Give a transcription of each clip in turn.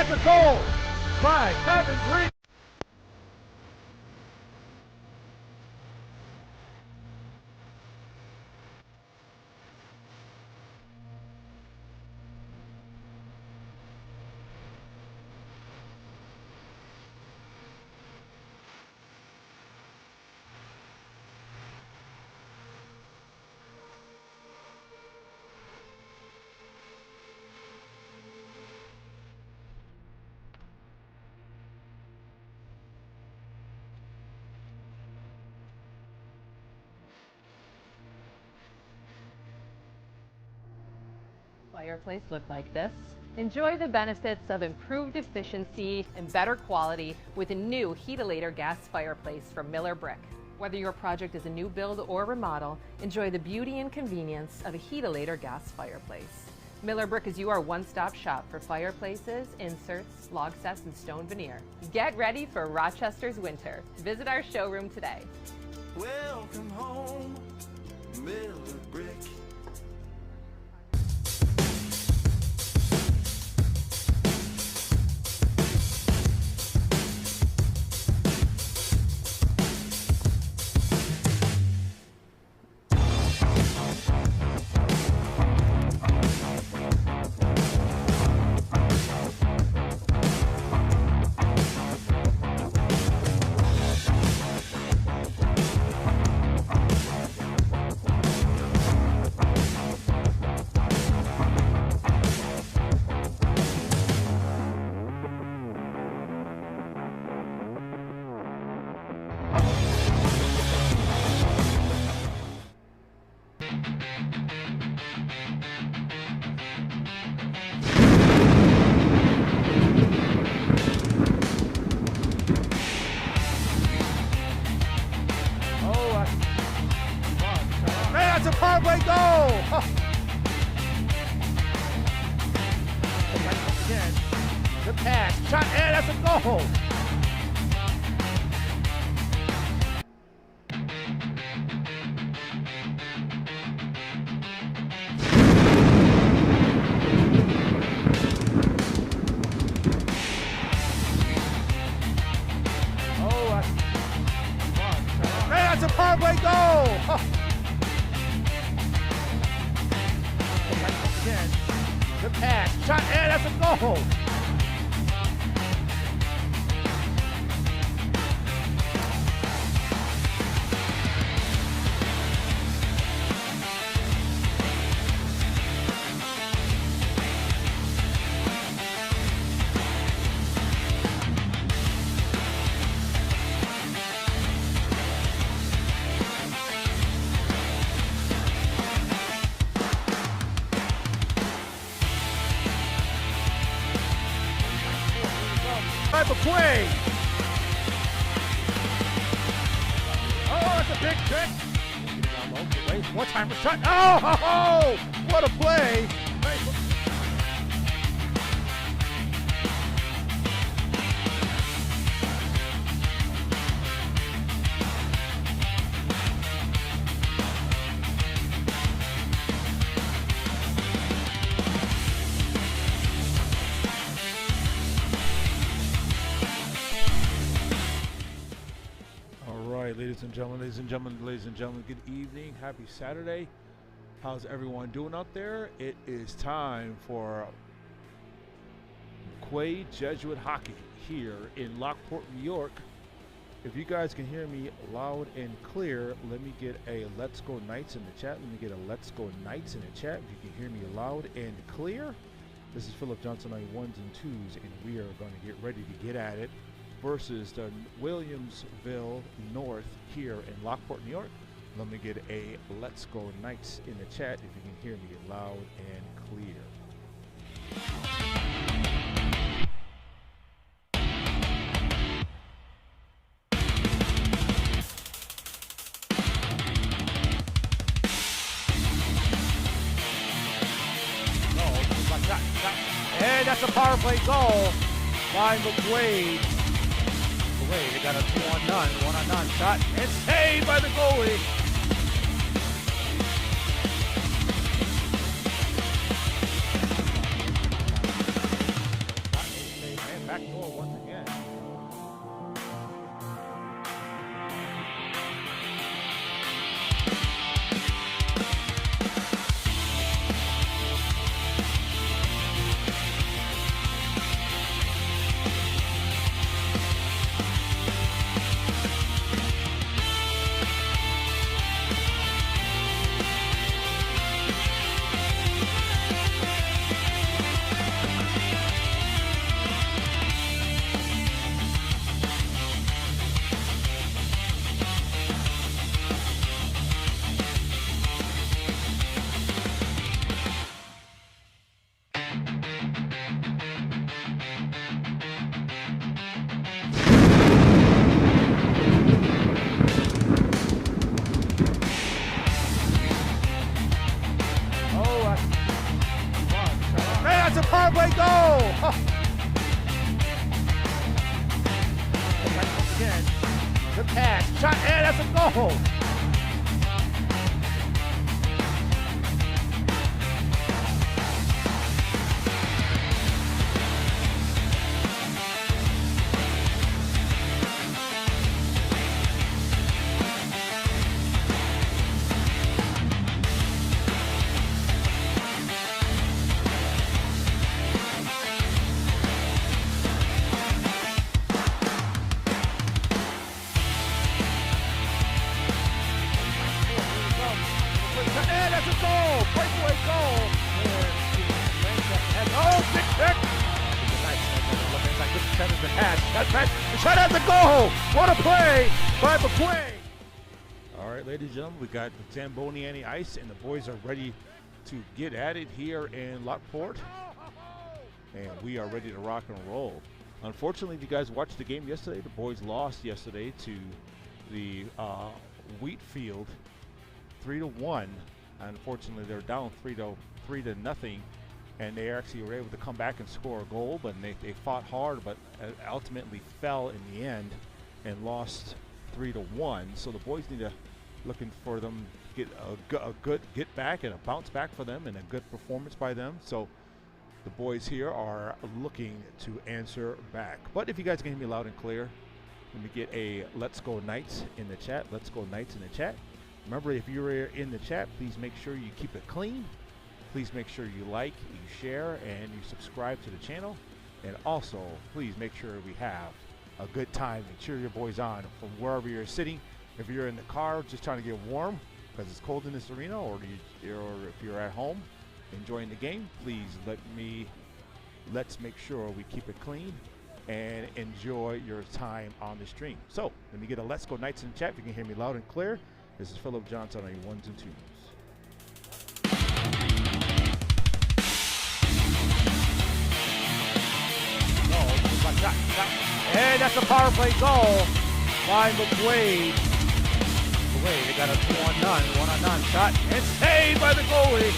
at the goal. 5-7-3. Fireplace look like this. Enjoy the benefits of improved efficiency and better quality with a new Heatilator gas fireplace from Miller Brick. Whether your project is a new build or remodel, enjoy the beauty and convenience of a Heatilator gas fireplace. Miller Brick is your one-stop shop for fireplaces, inserts, log sets, and stone veneer. Get ready for Rochester's winter. Visit our showroom today. Welcome home, Miller Brick. That's a power play goal! Again, the pass, shot, and that's a goal! That's a power play goal! Again, the pass, shot, and that's a goal! McQuaid. Oh, that's a big trick. Wait, one time shot. Oh, what a play. Ladies and gentlemen, good evening. Happy Saturday. How's everyone doing out there? It is time for McQuaid Jesuit Hockey here in Lockport, New York. If you guys can hear me loud and clear, let me get a Let's Go Knights in the chat. If you can hear me loud and clear. This is Philip Johnson on ones and twos, and we are going to get ready to get at it versus the Williamsville North here in Lockport, New York. Let me get a Let's Go Knights in the chat if you can hear me loud and clear. And that's a power play goal by McQuaid. They got a one-on-none shot, and saved by the goalie. again. That's a power play goal! Again, the pass, shot, and that's a goal! And that's a goal! Breakaway goal! And oh, big pick! The shot at the goal! What a play by McQuaid! All right, ladies and gentlemen, we got Zamboni on the ice, and the boys are ready to get at it here in Lockport. And we are ready to rock and roll. Unfortunately, if you guys watched the game yesterday, the boys lost yesterday to the Wheatfield 3-1. Unfortunately, they're down 3-0, and they actually were able to come back and score a goal. But they fought hard, but ultimately fell in the end and lost 3-1. So the boys need to looking for them to get a good get back and a bounce back for them and a good performance by them. So the boys here are looking to answer back. But if you guys can hear me loud and clear, let me get a Let's Go Knights in the chat. Let's Go Knights in the chat. Remember, if you're in the chat, please make sure you keep it clean. Please make sure you like, you share, and you subscribe to the channel. And also, please make sure we have a good time and cheer your boys on from wherever you're sitting. If you're in the car just trying to get warm because it's cold in this arena, or if you're at home enjoying the game, please let's make sure we keep it clean and enjoy your time on the stream. So let me get a Let's Go Knights in the chat. If you can hear me loud and clear. This is Philip Johnson on your 1s and 2s. And that's a power play goal by McQuaid. They got a 1-on-none shot and saved by the goalie.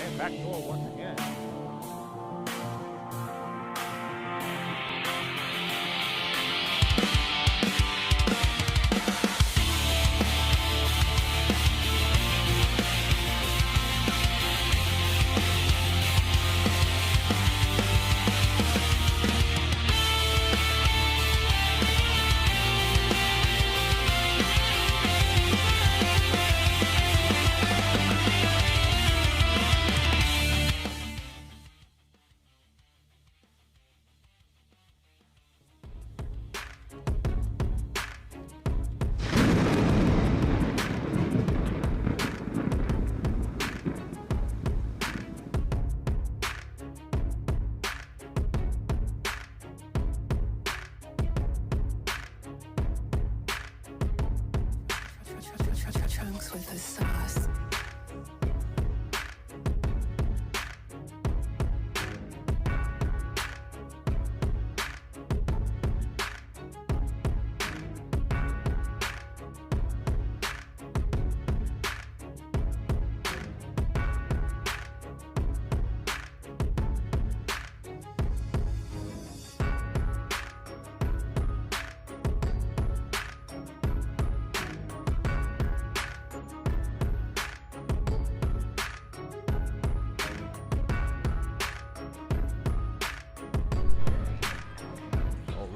And back door once again.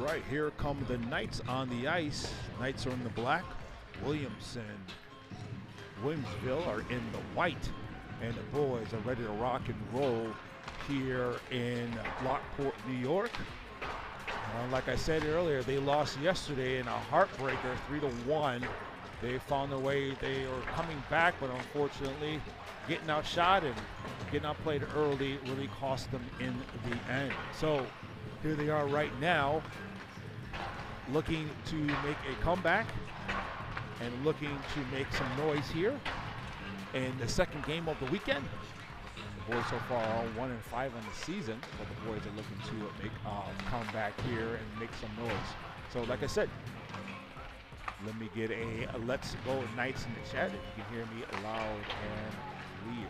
right, here come the Knights on the ice. Knights are in the black. Williams and Williamsville are in the white. And the boys are ready to rock and roll here in Lockport, New York. Like I said earlier, they lost yesterday in a heartbreaker, 3-1. They found their way. They were coming back, but unfortunately, getting outshot and getting outplayed early really cost them in the end. So here they are right now, looking to make a comeback and looking to make some noise here in the second game of the weekend. The boys so far are 1-5 on the season, but the boys are looking to make a comeback here and make some noise. So like I said, let me get a Let's Go Knights in the chat if you can hear me loud and clear.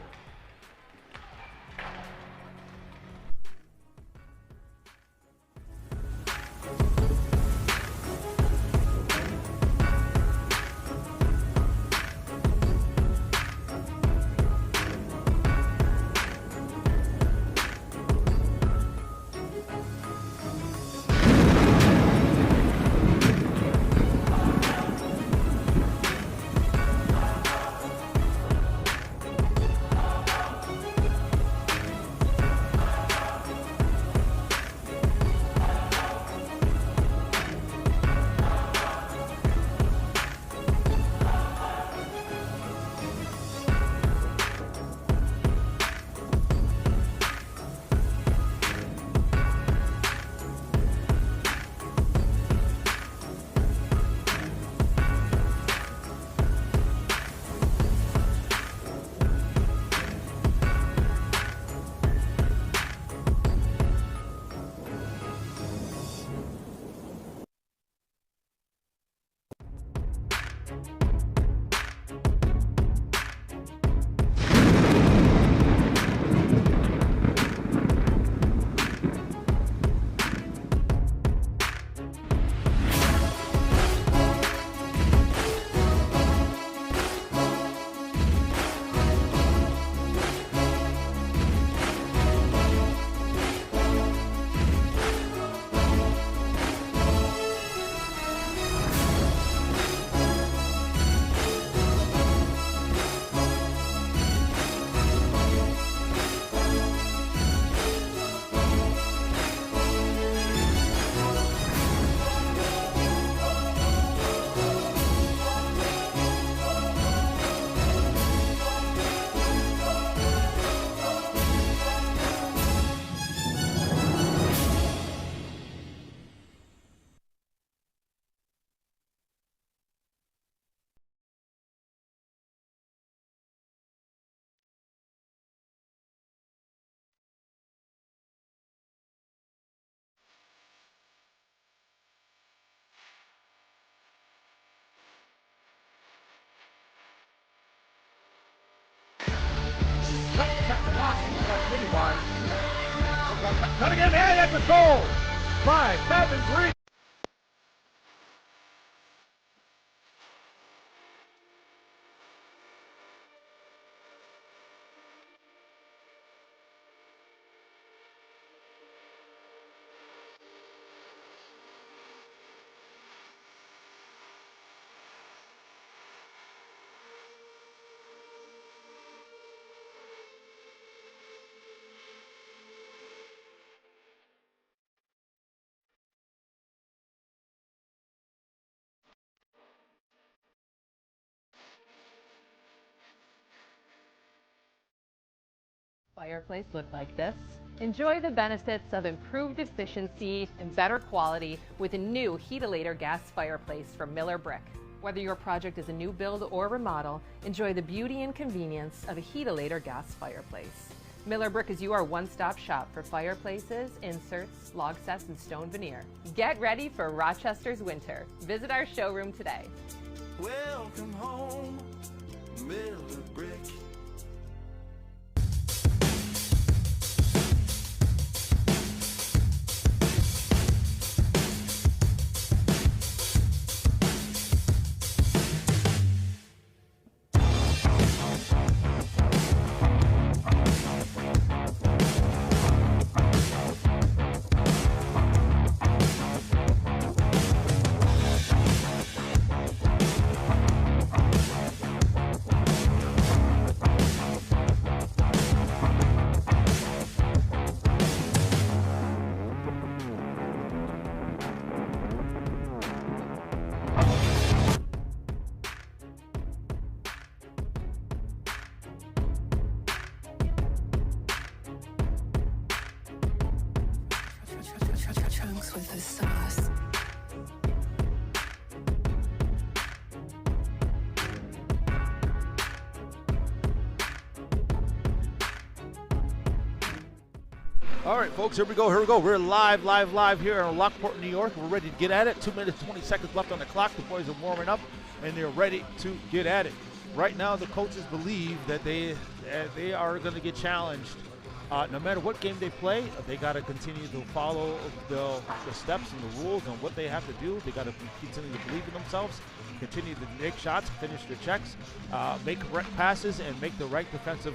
Cutting in hand at the goal. 5-7-3. Fireplace look like this. Enjoy the benefits of improved efficiency and better quality with a new Heatilator gas fireplace from Miller Brick. Whether your project is a new build or remodel, enjoy the beauty and convenience of a Heatilator gas fireplace. Miller Brick is your one-stop shop for fireplaces, inserts, log sets, and stone veneer. Get ready for Rochester's winter. Visit our showroom today. Welcome home, Miller Brick. Trunks with the sauce. All right, folks, here we go. We're live here in Lockport, New York. We're ready to get at it. 2 minutes, 20 seconds left on the clock. The boys are warming up, and they're ready to get at it. Right now, the coaches believe that they are going to get challenged. No matter what game they play, they got to continue to follow the steps and the rules and what they have to do. They got to continue to believe in themselves, continue to make shots, finish their checks, make correct passes, and make the right defensive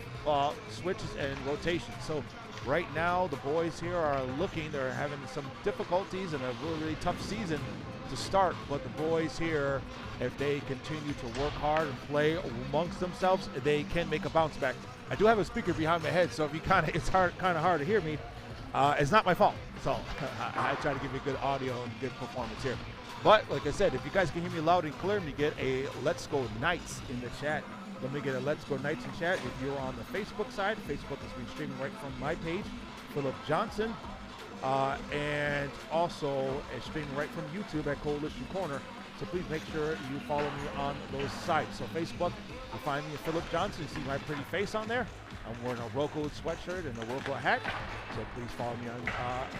switches and rotations. So right now, the boys here are they're having some difficulties and a really tough season to start. But the boys here, if they continue to work hard and play amongst themselves, they can make a bounce back. I do have a speaker behind my head, so if you kind of hard to hear me. It's not my fault. So I try to give you good audio and good performance here. But like I said, if you guys can hear me loud and clear, let me get a Let's Go Knights in the chat. Let me get a Let's Go Knights in chat. If you're on the Facebook side, Facebook is being streaming right from my page, Philip Johnson. And also it's streaming right from YouTube at Coalition Corner. So please make sure you follow me on those sites. So Facebook, you find me at Philip Johnson. You see my pretty face on there. I'm wearing a Roku sweatshirt and a Roku hat. So please follow me on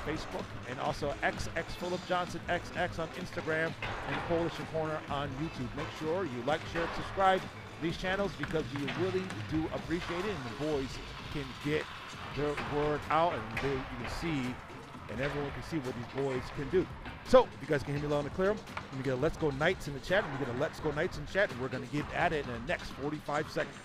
Facebook. And also XX Philip Johnson XX on Instagram and Coalition Corner on YouTube. Make sure you like, share, subscribe these channels because we really do appreciate it. And the boys can get their word out and you can see and everyone can see what these boys can do. So, if you guys can hear me loud and clear, let me get a Let's Go Knights in the chat. Let me get a Let's Go Knights in the chat, and we're going to get at it in the next 45 seconds.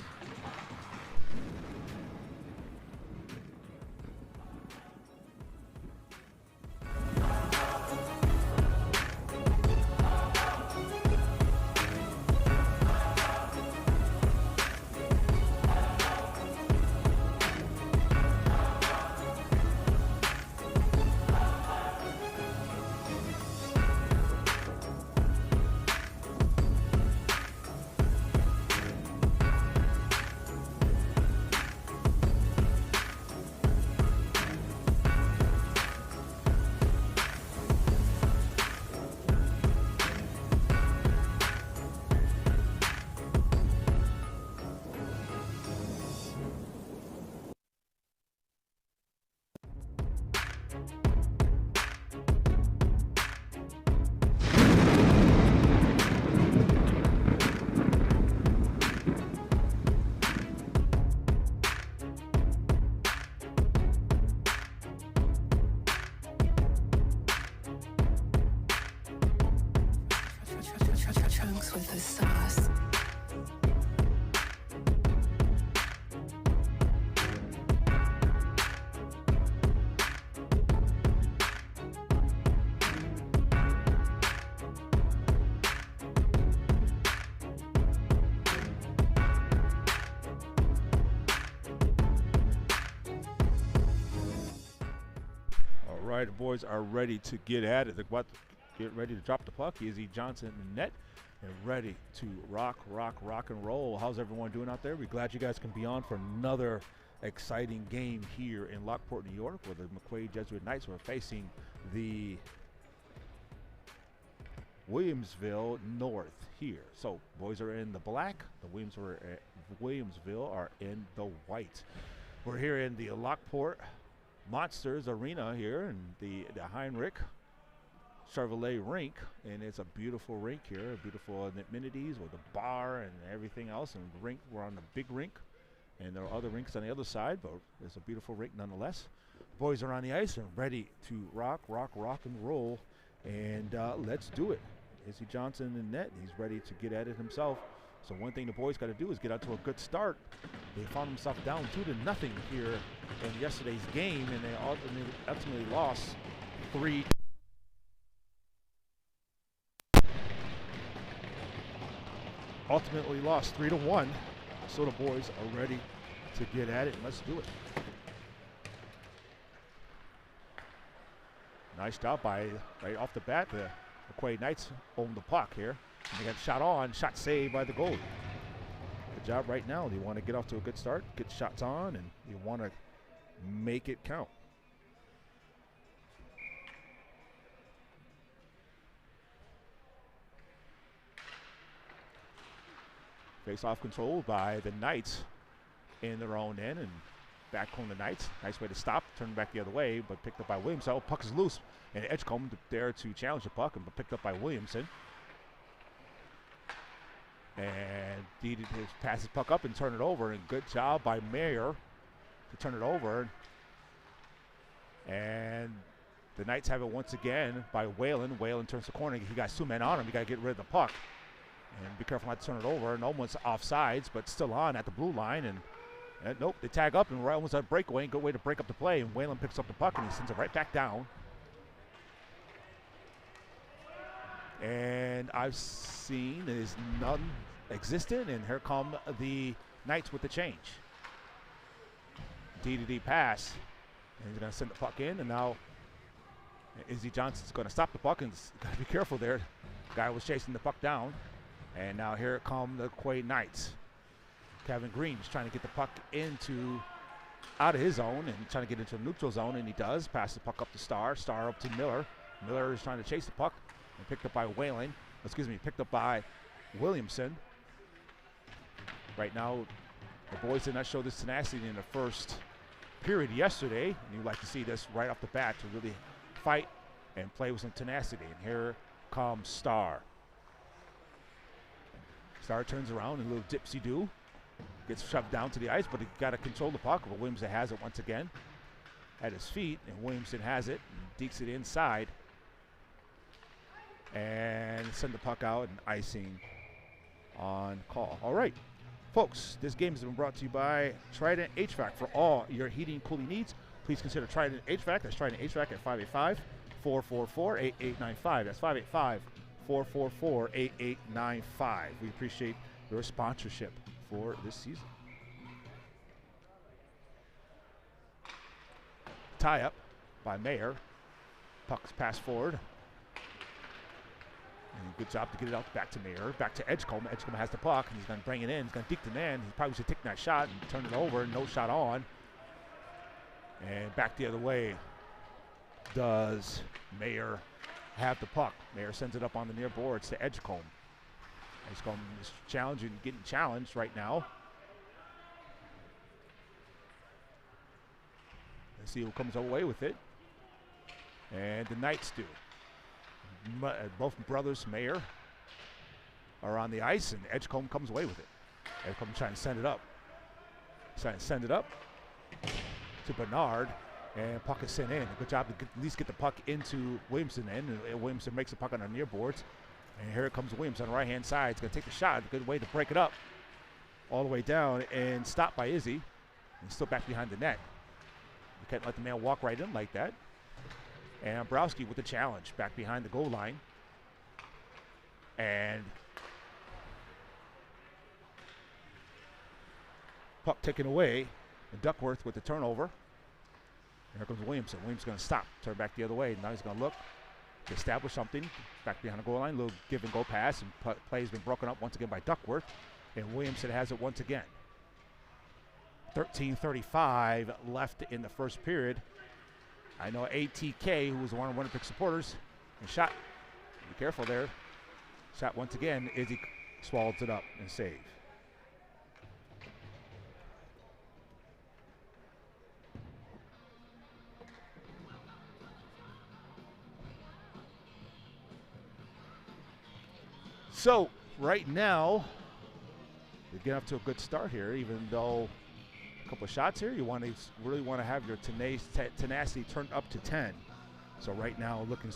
Trunks with the sauce. All right, the boys are ready to get at it. They're about to get ready to drop the puck. Izzy Johnson in the net and ready to rock and roll. How's everyone doing out there? We're glad you guys can be on for another exciting game here in Lockport, New York, where the McQuaid Jesuit Knights were facing the Williamsville North here. So boys are in the black. The Williamsville are in the white. We're here in the Lockport Monsters Arena here in the Heinrich Chevrolet rink, and it's a beautiful rink here, beautiful amenities with the bar and everything else. And the rink, we're on the big rink, and there are other rinks on the other side, but it's a beautiful rink nonetheless. Boys are on the ice and ready to rock and roll, and let's do it. Izzy Johnson in net, he's ready to get at it himself. So one thing the boys got to do is get out to a good start. They found themselves down 2-0 here in yesterday's game, and they ultimately lost 3. Ultimately lost 3-1. So the boys are ready to get at it. Let's do it. Nice job by right off the bat. The McQuaid Knights own the puck here. And they got shot saved by the goalie. Good job right now. They want to get off to a good start, get shots on, and you want to make it count. Face-off control by the Knights in their own end, and back home the Knights. Nice way to stop, turn back the other way, but picked up by Williamson. Oh, puck is loose, and Edgecombe there to challenge the puck, but picked up by Williamson. And Didi passes the puck up and turn it over, and good job by Mayer to turn it over. And the Knights have it once again by Whalen. Whalen turns the corner. He got 2 men on him. You got to get rid of the puck. And be careful not to turn it over. And almost offsides, but still on at the blue line. And nope, they tag up and we're almost at a breakaway. Good way to break up the play. And Whalen picks up the puck and he sends it right back down. And I've seen is none existent. And here come the Knights with the change. D-to-D pass. And he's going to send the puck in. And now Izzy Johnson's going to stop the puck, and got to be careful there. Guy was chasing the puck down, and now here come the Quay Knights. Kevin Green is trying to get the puck out of his zone and trying to get into the neutral zone, and he does. Pass the puck up to Starr. Starr up to Miller. Miller is trying to chase the puck and picked up by picked up by Williamson. Right now, the boys did not show this tenacity in the first period yesterday, and you'd like to see this right off the bat to really fight and play with some tenacity. And here comes Starr. Starr turns around and a little dipsy-do. Gets shoved down to the ice, but he got to control the puck. But Williamson has it once again at his feet, and Williamson has it and dekes it inside. And send the puck out, and icing on call. All right, folks, this game has been brought to you by Trident HVAC. For all your heating and cooling needs, please consider Trident HVAC. That's Trident HVAC at 585-444-8895. That's 585-444-8895. We appreciate your sponsorship for this season. Tie up by Mayer. Puck's passed forward. And good job to get it out back to Mayer. Back to Edgecombe. Edgecombe has the puck, and he's going to bring it in. He's going to deke the man. He probably should take that shot and turn it over. No shot on. And back the other way does Mayer have the puck. Mayer sends it up on the near boards to Edgecombe. Edgecombe is getting challenged right now. Let's see who comes away with it. And the Knights do. Both brothers, Mayer, are on the ice, and Edgecombe comes away with it. Edgecombe trying to send it up. To Bernard, and puck is sent in. Good job to at least get the puck into Williamson in, and Williamson makes the puck on the near boards. And here it comes Williamson on the right-hand side. He's going to take the shot. Good way to break it up all the way down and stopped by Izzy. He's still back behind the net. You can't let the man walk right in like that. And Browski with the challenge back behind the goal line. And puck taken away. And Duckworth with the turnover. And here comes Williamson. Williamson's going to stop, turn back the other way. Now he's going to look to establish something back behind the goal line. Little give and go pass, and play has been broken up once again by Duckworth. And Williamson has it once again. 13:35 left in the first period. I know ATK, who was one of the Winnipeg supporters, and shot. Be careful there. Shot once again. Izzy swallows it up and save. So right now, we get off to a good start here, even though a couple of shots here, you really want to have your tenacity turned up to 10. So right now, looking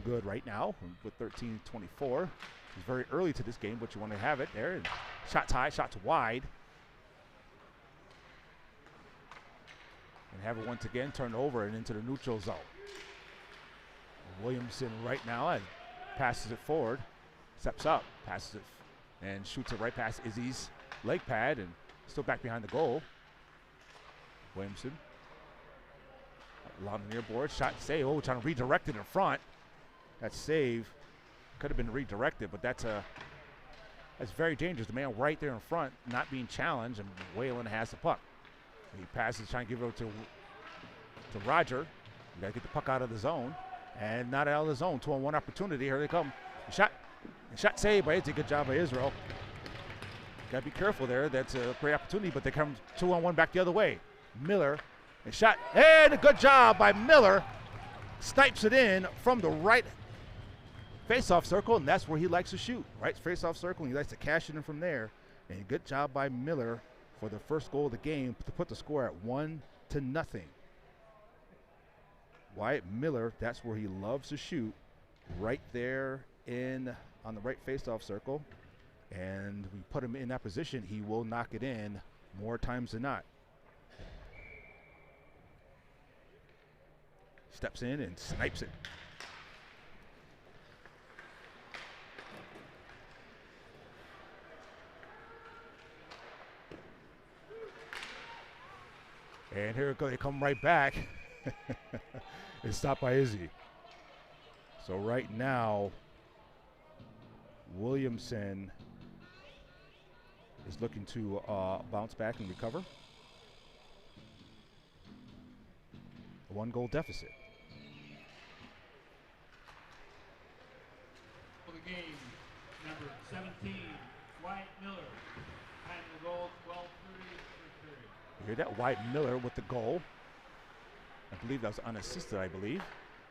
good right now with 13:24. It's very early to this game, but you want to have it there. And shots high, shots wide. And have it once again turned over and into the neutral zone. Williamson right now passes it forward. Steps up, passes it, and shoots it right past Izzy's leg pad, and still back behind the goal. Williamson along the near board, shot save. Oh, trying to redirect it in front. That save could have been redirected, but that's very dangerous. The man right there in front, not being challenged, and Whalen has the puck. He passes, trying to give it over to Roger. You got to get the puck out of the zone, and not out of the zone. 2-on-1 opportunity. Here they come. Shot saved by Izzy. Good job by Israel. Got to be careful there. That's a great opportunity, but they come 2-on-1 back the other way. Miller, a shot, and a good job by Miller. Snipes it in from the right face-off circle, and that's where he likes to shoot. Right face-off circle, and he likes to cash it in from there. And good job by Miller for the first goal of the game to put the score at 1-0. Wyatt Miller, that's where he loves to shoot, right there on the right face-off circle. And we put him in that position, he will knock it in more times than not. Steps in and snipes it. And here it goes, they come right back. It's stopped by Izzy. So right now, Williamson is looking to bounce back and recover. A 1-goal deficit. For the game, number 17, Wyatt Miller. Time the goal, 12:30 for period. You hear that? Wyatt Miller with the goal. I believe that was unassisted, I believe.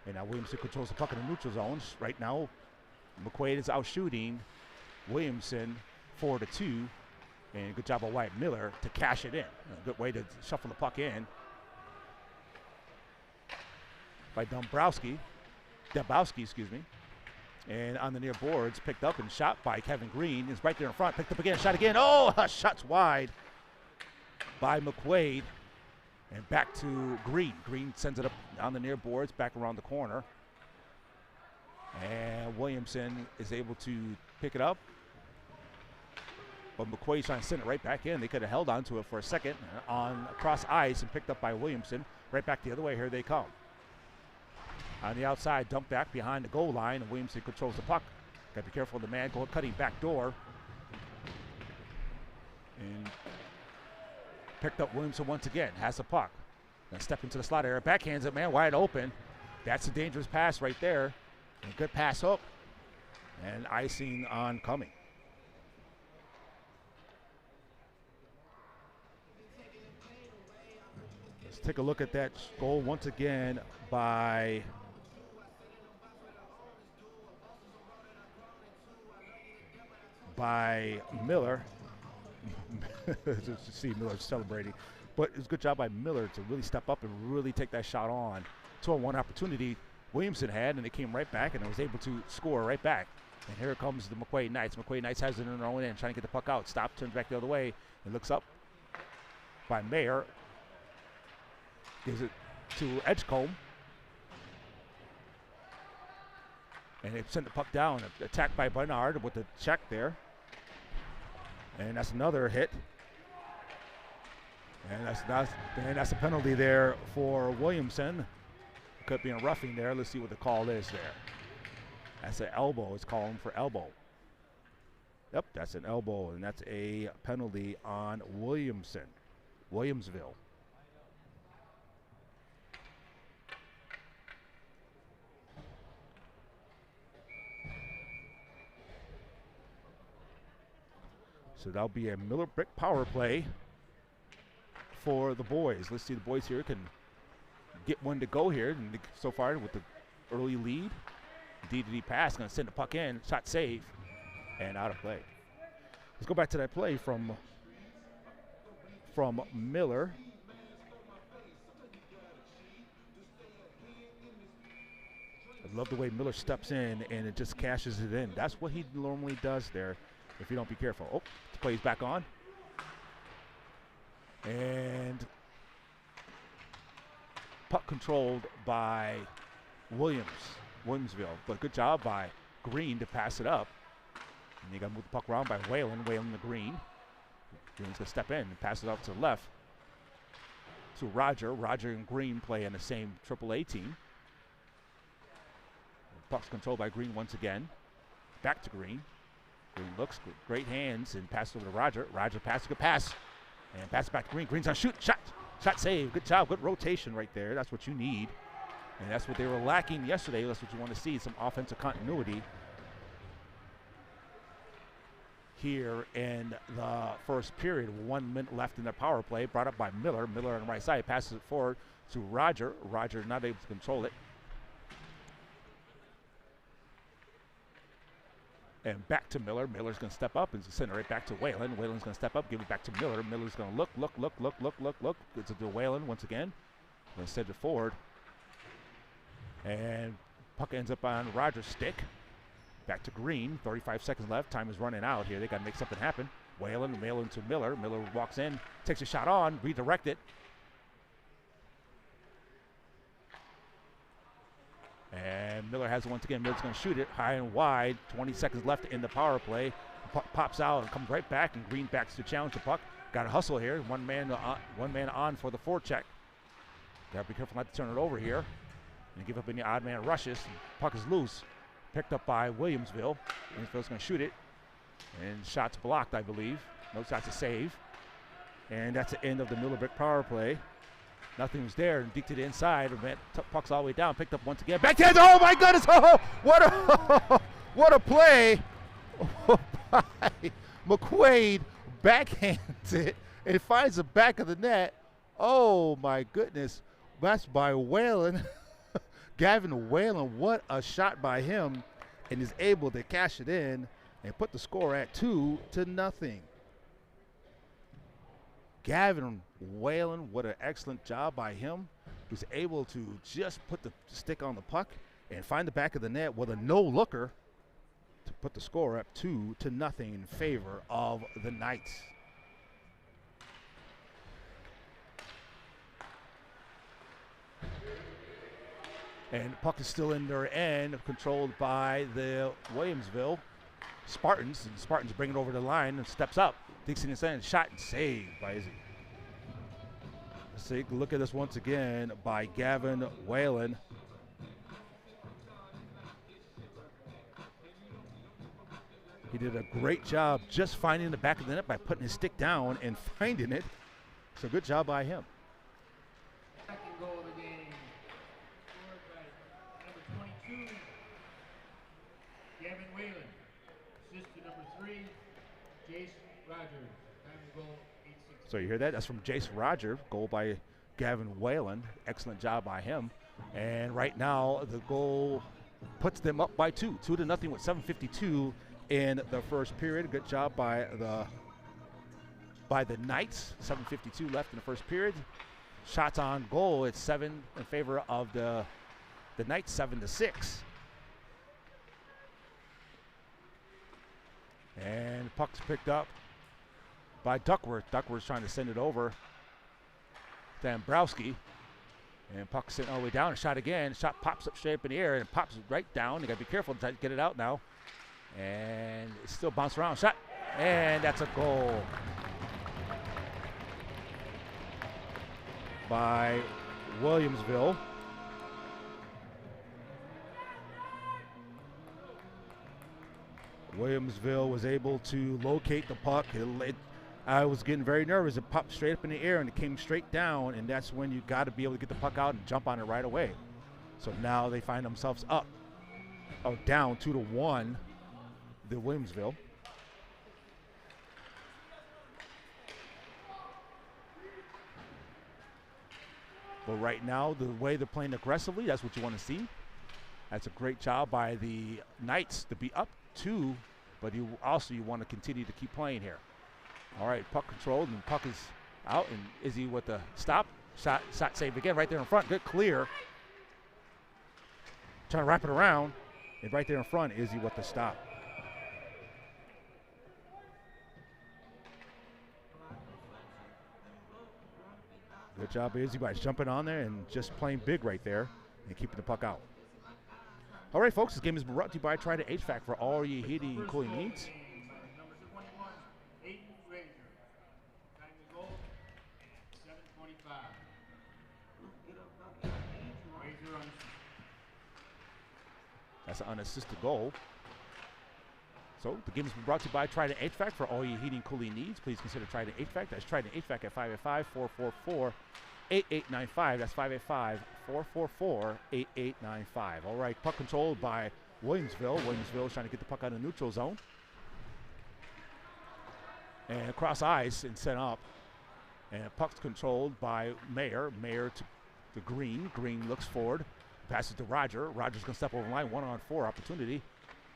And now Williamson controls the puck in the neutral zone. Right now, McQuaid is out shooting Williamson 4-2. And good job by Wyatt Miller to cash it in. A good way to shuffle the puck in by Dabowski, excuse me. And on the near boards, picked up and shot by Kevin Green. Is right there in front, picked up again, shot again. Oh, shots wide by McQuaid. And back to Green. Green sends it up on the near boards, back around the corner. And Williamson is able to pick it up. But McQuaid's trying to send it right back in. They could have held on to it for a second on across ice and picked up by Williamson. Right back the other way, here they come. On the outside, dump back behind the goal line, and Williamson controls the puck. Got to be careful of the man cutting back door. And picked up Williamson once again, has the puck. Then step into the slot area, backhands it, man, wide open. That's a dangerous pass right there. And good pass hook. And icing on coming. Let's take a look at that goal once again by Miller. Just to see Miller celebrating. But it's a good job by Miller to really step up and really take that shot on. 2-on-1 opportunity Williamson had, and it came right back, and it was able to score right back. And here comes the McQuaid Knights. McQuaid Knights has it in their own end, trying to get the puck out. Stop, turns back the other way, and looks up by Mayer. Gives it to Edgecombe. And they sent the puck down. Attacked by Bernard with the check there. And that's another hit. And that's a penalty there for Williamson. Could be a roughing there. Let's see what the call is there. That's an elbow. It's calling for elbow. Yep, that's an elbow, and that's a penalty on Williamsville. So that'll be a Miller Brick power play for the boys. Let's see, the boys here can get one to go here. And so far with the early lead, D-to-D pass, going to send the puck in, shot save, and out of play. Let's go back to that play from Miller. I love the way Miller steps in and it just cashes it in. That's what he normally does there if you don't be careful. Oh, the play's back on. And puck controlled by Williamsville. But good job by Green to pass it up. And you got to move the puck around by Whalen to Green. Green's going to step in and pass it off to the left to Roger. Roger and Green play in the same AAA team. Puck's controlled by Green once again. Back to Green. Green looks good. Great hands and pass over to Roger. Roger passes, good pass. And pass back to Green. Green's on shoot. Shot save. Good job. Good rotation right there. That's what you need. And that's what they were lacking yesterday. That's what you want to see. Some offensive continuity. here in the first period. 1 minute left in the power play. Brought up by Miller. Miller on the right side passes it forward to Roger. Roger not able to control it. And back to Miller. Miller's going to step up and send it right back to Whalen. Whalen's going to step up, give it back to Miller. Miller's going to look. It's to Whalen once again. Going to send it forward. And puck ends up on Roger's stick. Back to Green. 35 seconds left. Time is running out here. They got to make something happen. Whalen to Miller. Miller walks in, takes a shot on, redirect it. And Miller has it once again. Miller's going to shoot it high and wide. 20 seconds left in the power play. Puck pops out and comes right back, and Green backs to challenge the puck. Got to hustle here. One man on for the forecheck. Got to be careful not to turn it over here and give up any odd man rushes. Puck is loose. Picked up by Williamsville. Williamsville's going to shoot it. And shots blocked, I believe. No shots to save. And that's the end of the Miller Brick power play. Nothing was there. And deep to the inside. Puck's all the way down. Picked up once again. Backhand. Oh, my goodness. Oh, what a play by McQuaid. Backhands it and finds the back of the net. Oh, my goodness. That's by Whalen. Gavin Whalen, what a shot by him, and is able to cash it in and put the score at 2-0. Gavin Whalen, what an excellent job by him. He was able to just put the stick on the puck and find the back of the net with a no-looker to put the score up 2-0 in favor of the Knights. And the puck is still in their end, controlled by the Williamsville Spartans. And the Spartans bring it over the line and steps up. Thinks in his end, shot and saved by Izzy. Let's take a look at this once again by Gavin Whalen. He did a great job just finding the back of the net by putting his stick down and finding it. So good job by him. Second goal of the game, scored by number 22, Gavin Whalen. Assist to number 3, Jace Rogers. Time of goal, 8-6. So you hear that? That's from Jace Roger. Goal by Gavin Whalen. Excellent job by him. And right now, the goal puts them up by 2-0 with 7:52 in the first period. Good job by the Knights. 7:52 left in the first period. Shots on goal. It's 7 in favor of the Knights, 7-6. And puck's picked up by Duckworth. Duckworth's trying to send it over to Ambrowski. And puck sent all the way down. A shot again. Shot pops up straight up in the air and pops right down. You got to be careful to get it out now. And it's still bounced around. Shot. And that's a goal by Williamsville. Williamsville was able to locate the puck. I was getting very nervous. It popped straight up in the air and it came straight down, and that's when you got to be able to get the puck out and jump on it right away. So now they find themselves down 2-1, the Williamsville. But right now, the way they're playing aggressively, that's what you want to see. That's a great job by the Knights to be up 2, but you want to continue to keep playing here. All right, puck controlled, and puck is out, and Izzy with the stop. Shot saved again right there in front. Good clear. Trying to wrap it around, and right there in front, Izzy with the stop. Good job, Izzy, by jumping on there and just playing big right there and keeping the puck out. All right, folks, this game is brought to you by Trident HVAC for all your heating and cooling needs. Number 21, Aiden Razor. Time to goal, 7:25. Razor on. That's an unassisted goal. So the game has been brought to you by Trident HVAC for all your heating and cooling needs. Please consider Trident HVAC. That's Trident HVAC at 585-444-8895. That's 585-444-8895. All right, puck controlled by Williamsville. Williamsville is trying to get the puck out of the neutral zone. and across ice and sent up. And puck's controlled by Mayer. Mayer to Green. Green looks forward, passes to Roger. Roger's going to step over the line, 1-on-4 opportunity.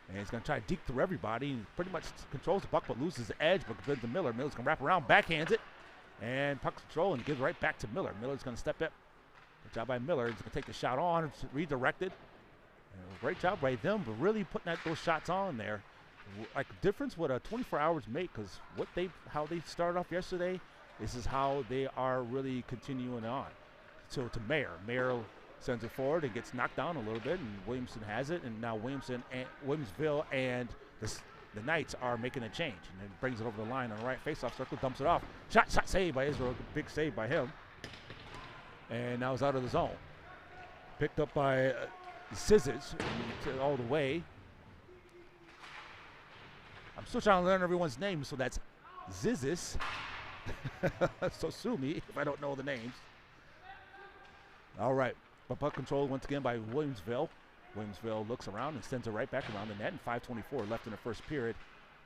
And he's going to try to deke through everybody. He pretty much controls the puck, but loses the edge, but gives to Miller. Miller's going to wrap around, backhands it, and puck control, and gives right back to Miller. Miller's going to step up. Good job by Miller. He's going to take the shot on. It's redirected. And great job by them, but really putting those shots on there. Like difference what a 24 hours make, because how they started off yesterday, this is how they are really continuing on. So to Mayer. Mayer sends it forward and gets knocked down a little bit, and Williamson has it, and now Williamsville and the Knights are making a change, and then brings it over the line on the right face-off circle, dumps it off. Shot saved by Israel, big save by him. And now it's out of the zone. Picked up by Scissors all the way. I'm still trying to learn everyone's names, so that's Zizis. So sue me if I don't know the names. All right, but puck control once again by Williamsville. Williamsville looks around and sends it right back around the net, and 5:24 left in the first period.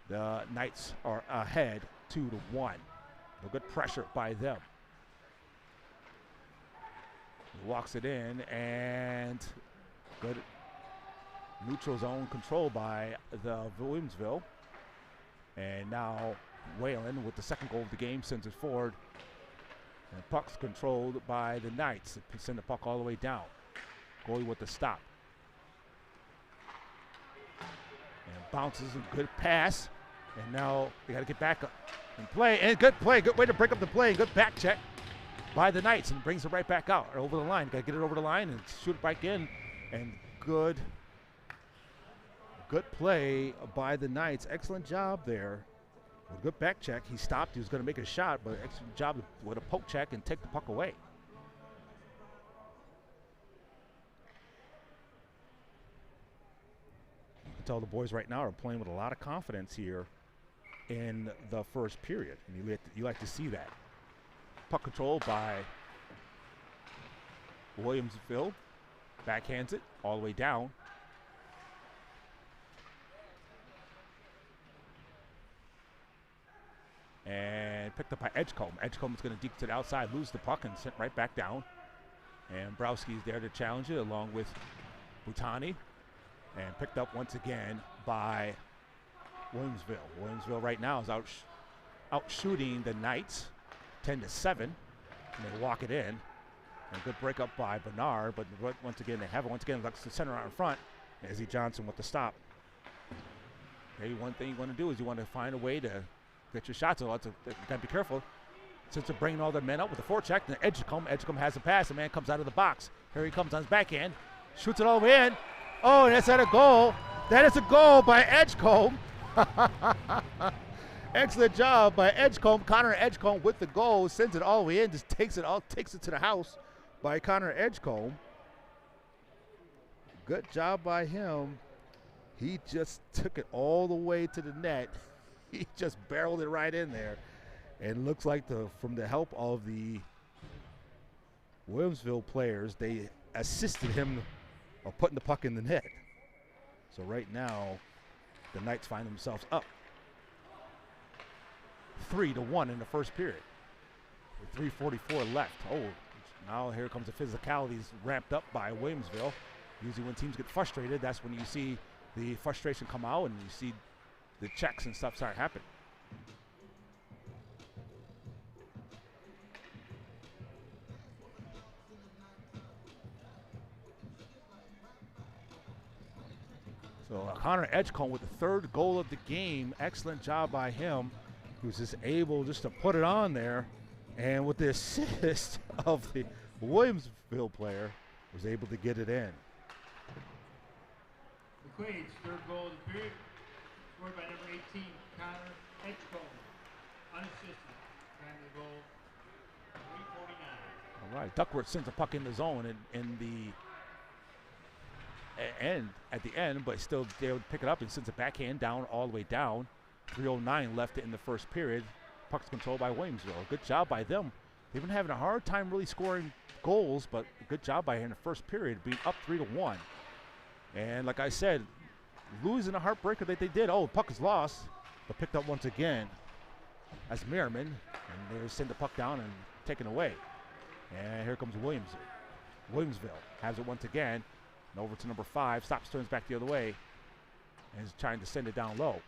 The Knights are ahead 2-1. A good pressure by them. He walks it in, and good neutral zone control by the Williamsville. And now Whalen with the second goal of the game sends it forward. And puck's controlled by the Knights. They send the puck all the way down. Goalie with the stop. And bounces, a good pass. And now they got to get back up and play. And good play, good way to break up the play. Good back check by the Knights, and brings it right back out or over the line. Got to get it over the line and shoot it back in. And good play by the Knights. Excellent job there. With a good back check. He stopped. He was going to make a shot, but excellent job with a poke check and take the puck away. You can tell the boys right now are playing with a lot of confidence here in the first period, and you like to see that. Puck control by Williamsville. Backhands it all the way down. And picked up by Edgecombe. Edgecombe is going to deke to the outside, lose the puck, and sent right back down. And Browski's there to challenge it along with Butani. And picked up once again by Williamsville. Williamsville right now is out shooting the Knights 10-7. And they walk it in. And good break up by Bernard, but once again they have it. Once again, looks to center out in front. Izzy Johnson with the stop. Okay, one thing you want to do is you want to find a way to get your shots. So you got to be careful. Since they're bringing all their men up with the forecheck, and Edgecombe has a pass. The man comes out of the box. Here he comes on his backhand. Shoots it all the way in. Oh, and that's at a goal. That is a goal by Edgecombe. Excellent job by Edgecombe. Connor Edgecombe with the goal. Sends it all the way in. Just takes it to the house by Connor Edgecombe. Good job by him. He just took it all the way to the net. He just barreled it right in there. And looks like from the help of the Williamsville players, they assisted him of putting the puck in the net. So right now, the Knights find themselves up 3-1 in the first period. With 3:44 left. Oh, now here comes the physicality ramped up by Williamsville. Usually when teams get frustrated, that's when you see the frustration come out and you see the checks and stuff start happening. So Connor Edgecombe with the third goal of the game. Excellent job by him. He was just able just to put it on there. And with the assist of the Williamsville player, was able to get it in. McQuaid's third goal of the period, scored by number 18, Connor Edgecombe. Unassisted. Time of the goal, 3:49. All right, Duckworth sends a puck in the zone in the end at the end, but still they would pick it up and sends a backhand down all the way down. 3:09 left in the first period. Puck's controlled by Williamsville. Good job by them. They've been having a hard time really scoring goals, but good job by in the first period, being up 3-1. And like I said, losing a heartbreaker that they did. Oh, puck is lost, but picked up once again That's Merriman, and they send the puck down and taken away. And here comes Williamsville has it once again, and over to number 5, stops, turns back the other way, and is trying to send it down low.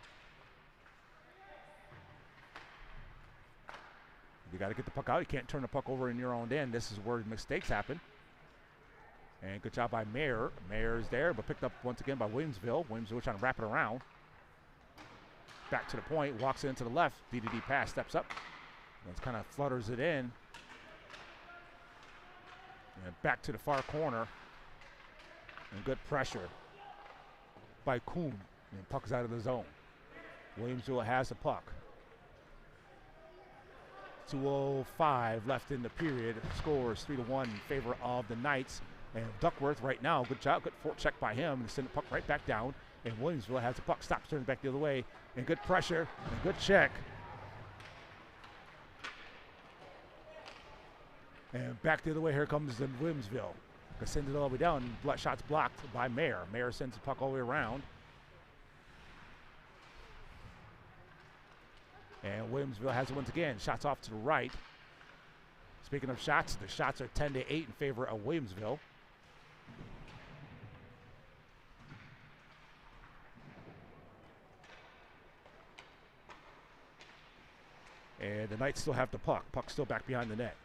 You got to get the puck out. You can't turn the puck over in your own end. This is where mistakes happen. And good job by Mayer. Mayer is there, but picked up once again by Williamsville. Williamsville trying to wrap it around. Back to the point, walks into the left. D-to-D pass, steps up. And kind of flutters it in. And back to the far corner. And good pressure by Kuhn. And puck is out of the zone. Williamsville has the puck. 2:05 left in the period. Scores 3-1 in favor of the Knights. And Duckworth right now, good job, good forecheck by him. And send the puck right back down. And Williamsville has the puck, stops, turns back the other way. And good pressure and good check. And back the other way, here comes the Williamsville. Sends it all the way down. Shots blocked by Mayer. Mayer sends the puck all the way around. And Williamsville has it once again. Shots off to the right. Speaking of shots, the shots are 10-8 in favor of Williamsville. And the Knights still have the puck. Puck still back behind the net.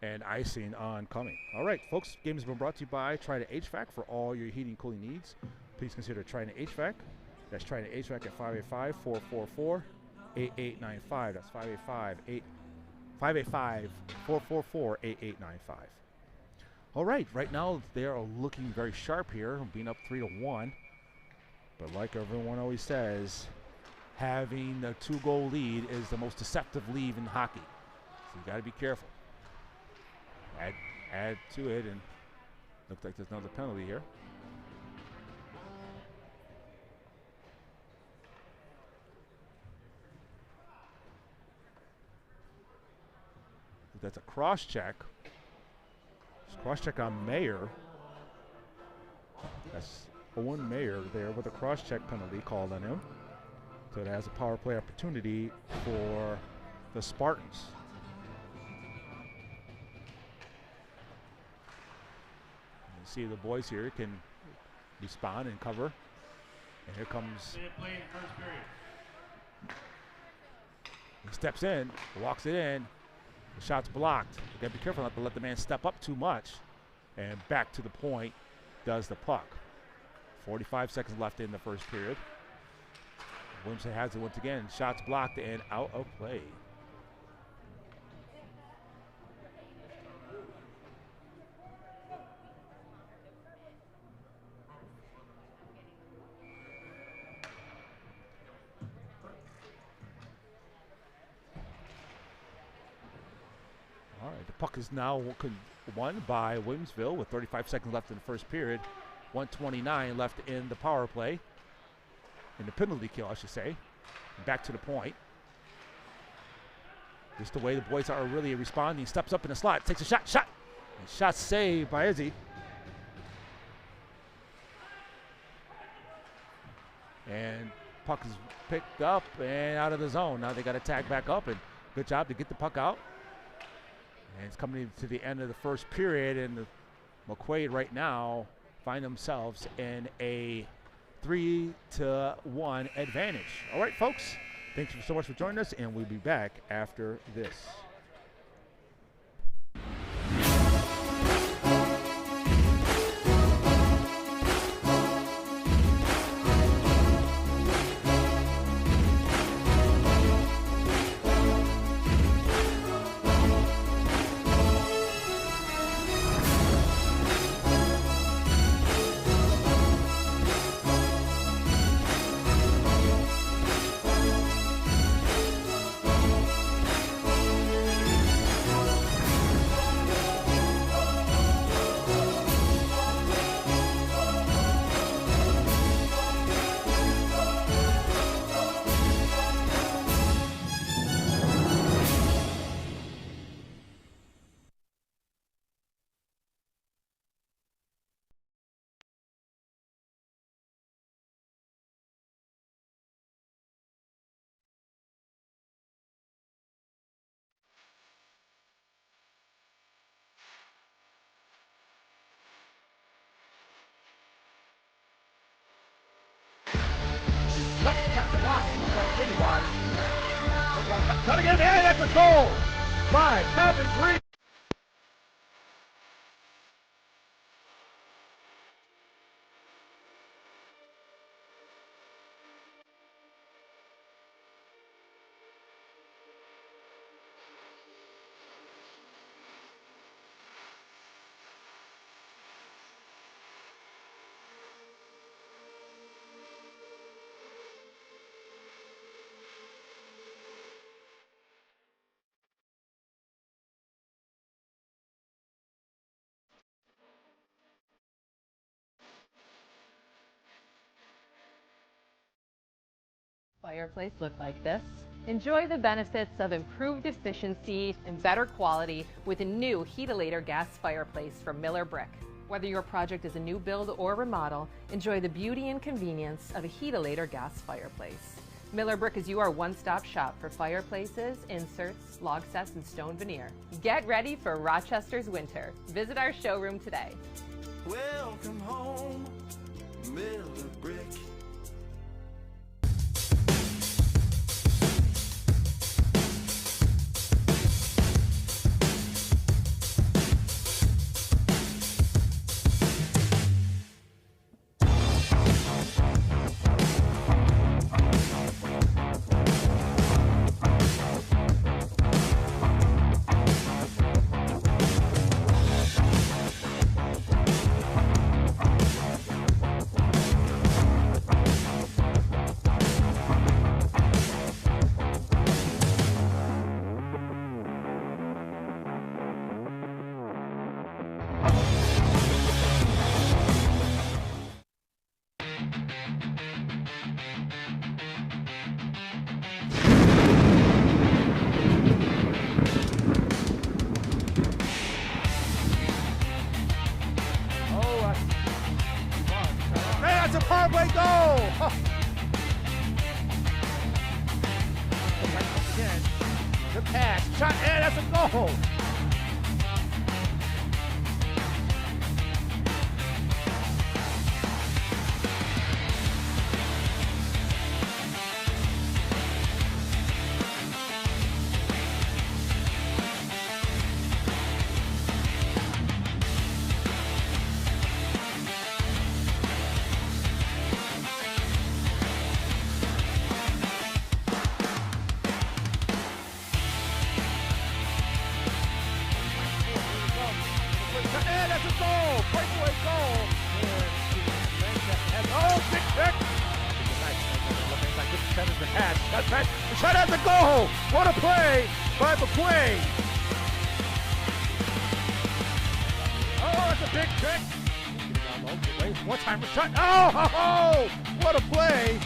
And icing oncoming. All right, folks, game has been brought to you by Trident HVAC for all your heating and cooling needs. Please consider Trident HVAC. That's Trident HVAC at 585-444-8895. That's 585-444-8895. All right, right now they are looking very sharp here, being up 3-1. But like everyone always says, having a 2-goal lead is the most deceptive lead in hockey. So you got to be careful. Add to it, and looks like there's another penalty here. That's a cross check. Cross check on Mayer. That's Owen Mayer there with a cross check penalty called on him. So it has a power play opportunity for the Spartans. You see the boys here can respond and cover. And here comes. He steps in, walks it in. The shot's blocked. You gotta be careful not to let the man step up too much. And back to the point does the puck. 45 seconds left in the first period. Williamson has it once again. Shots blocked and out of play. All right, the puck is now won by Williamsville with 35 seconds left in the first period. 1:29 left in the power play. In the penalty kill, I should say. Back to the point. Just the way the boys are really responding. Steps up in the slot, takes a shot. And shot saved by Izzy. And puck is picked up and out of the zone. Now they got to tag back up, and good job to get the puck out. And it's coming to the end of the first period, and the McQuaid right now find themselves in a 3-1 advantage. All right, folks, thank you so much for joining us, and we'll be back after this. One. Cut again, and that's a goal. 5, 7, 3. Fireplace look like this? Enjoy the benefits of improved efficiency and better quality with a new Heatilator gas fireplace from Miller Brick. Whether your project is a new build or remodel, enjoy the beauty and convenience of a Heatilator gas fireplace. Miller Brick is your one-stop shop for fireplaces, inserts, log sets, and stone veneer. Get ready for Rochester's winter. Visit our showroom today. Welcome home, Miller Brick. That's a power play goal! Again, the pass, shot, and that's a goal! And that's a goal! Breakaway goal! Oh, big kick! The shot at the goal! What a play by McQuaid! Oh, that's a big kick! Wait, one time shot. Oh, what a play!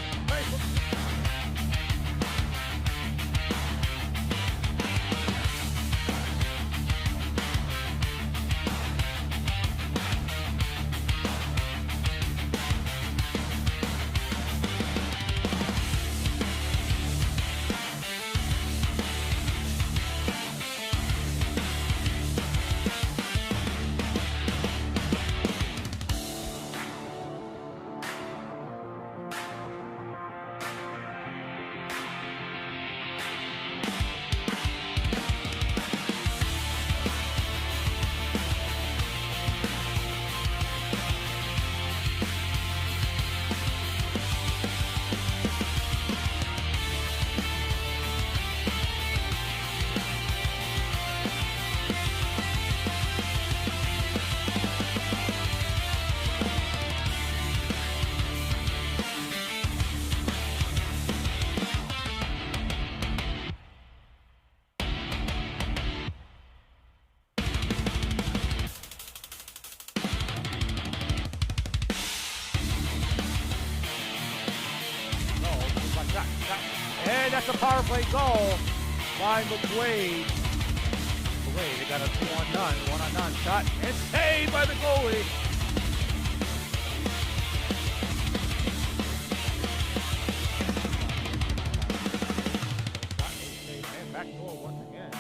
And that's a power play goal by McQuaid. McQuaid, they got a 1-on-none shot and saved by the goalie. And back goal once again.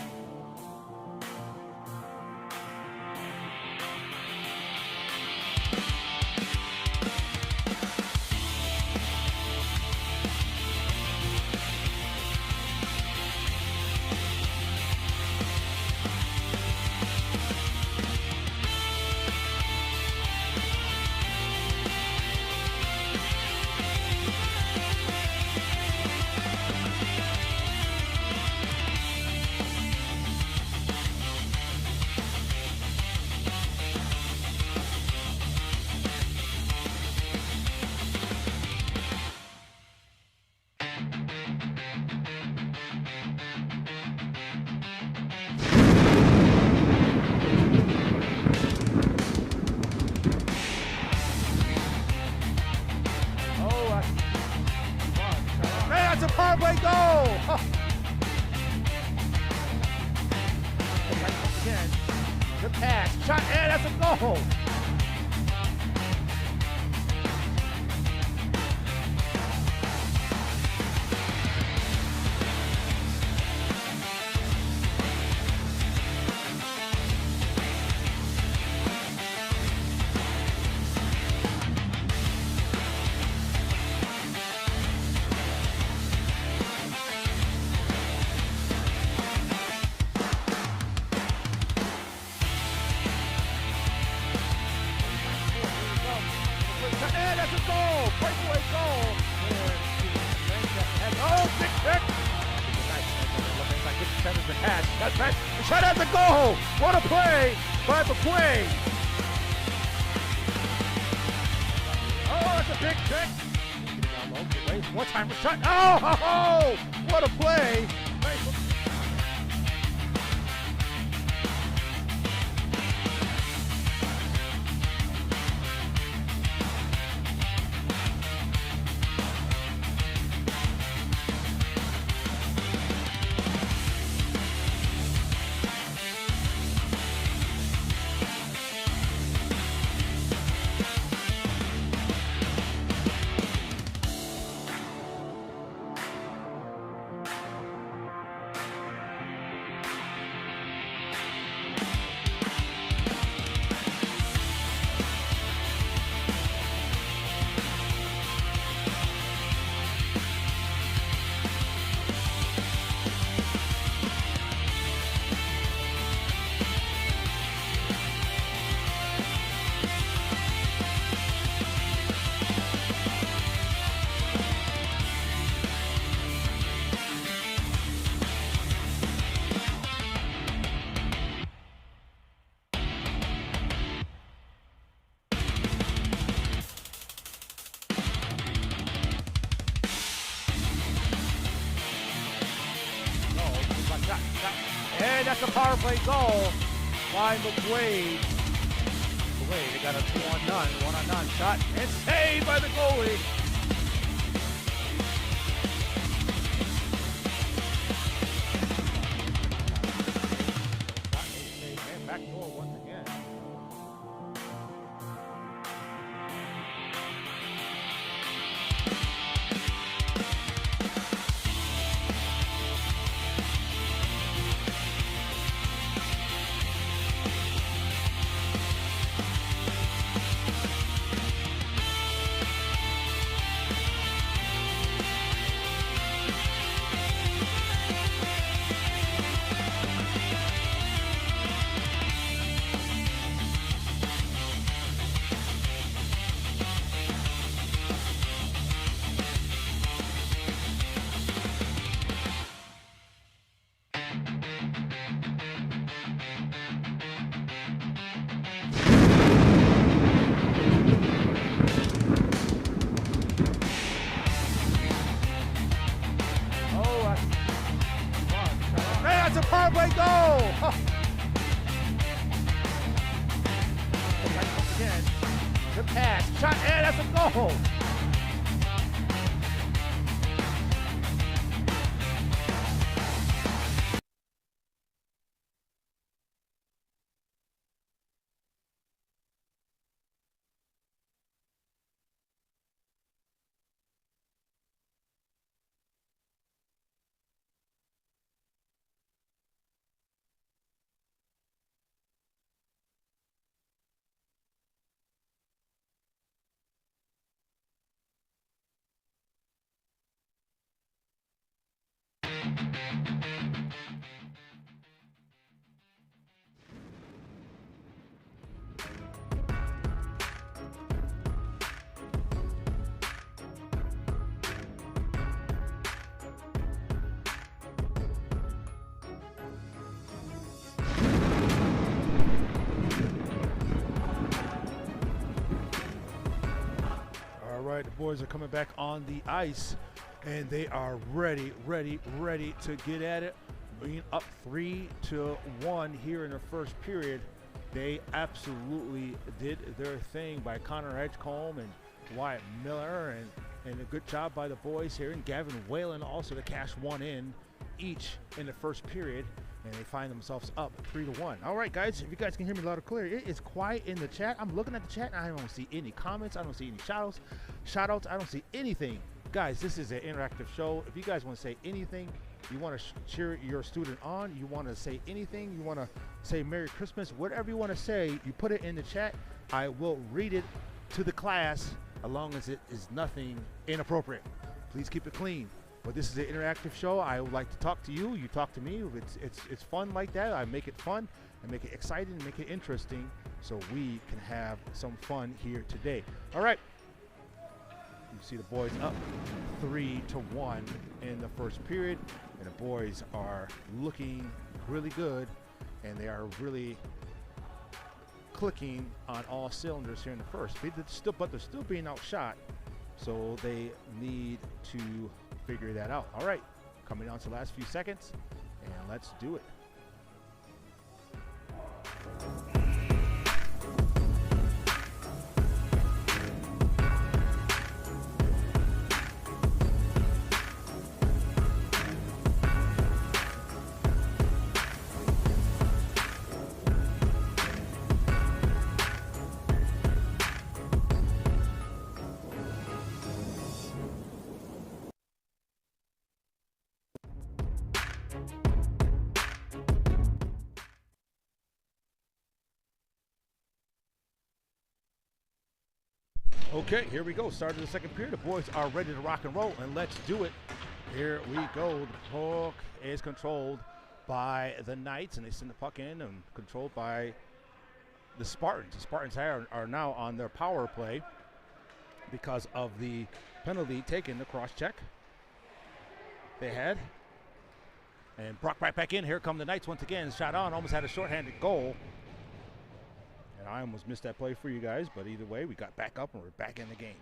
pass, shot, and that's a goal. And that's a goal! Breakaway goal! Oh, big kick! Shot at the goal! What a play by McQuaid! Oh, that's a big kick! One time shot. Oh, what a play! And that's a power play goal by McQuaid. They got a 2-on-none, 1-on-none shot, and saved by the goalie. And back door once again. That's a power play goal! Again, the pass, shot, and that's a goal! All right, the boys are coming back on the ice, and they are ready to get at it. Being up 3-1 here in the first period, they absolutely did their thing by Connor Edgecombe and Wyatt Miller, and a good job by the boys here, and Gavin Whalen also to cash one in each in the first period. and they find themselves up 3-1. All right, guys, if you guys can hear me loud and clear, it is quiet in the chat. I'm looking at the chat, and I don't see any comments. I don't see any shout-outs. I don't see anything. Guys, this is an interactive show. If you guys want to say anything, you want to cheer your student on, you want to say anything, you want to say Merry Christmas, whatever you want to say, you put it in the chat. I will read it to the class, as long as it is nothing inappropriate. Please keep it clean. But this is an interactive show. I would like to talk to you. You talk to me. It's fun like that. I make it fun and make it exciting and make it interesting so we can have some fun here today. All right. You see the boys up 3-1 in the first period, and the boys are looking really good, and they are really clicking on all cylinders here in the first. But they're still being outshot, so they need to figure that out. All right, coming down to the last few seconds, and let's do it. Okay, here we go. Start of the second period. The boys are ready to rock and roll, and let's do it. Here we go. The puck is controlled by the Knights, and they send the puck in and controlled by the Spartans. The Spartans are now on their power play because of the penalty taken, the cross check they had. And brought right back in. Here come the Knights once again. Shot on, almost had a shorthanded goal. And I almost missed that play for you guys, but either way, we got back up and we're back in the game.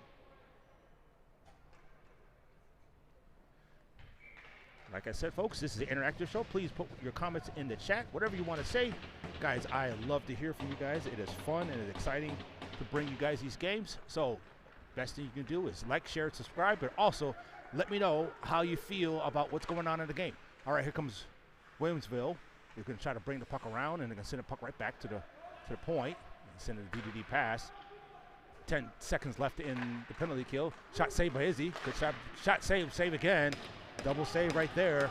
Like I said, folks, this is an interactive show. Please put your comments in the chat, whatever you want to say. Guys, I love to hear from you guys. It is fun and it's exciting to bring you guys these games. So best thing you can do is like, share, and subscribe, but also let me know how you feel about what's going on in the game. All right, here comes Williamsville. You're going to try to bring the puck around, and they're going to send the puck right back to the point. Send a DDD pass. 10 seconds left in the penalty kill. Shot saved by Izzy. Good shot save again. Double save right there.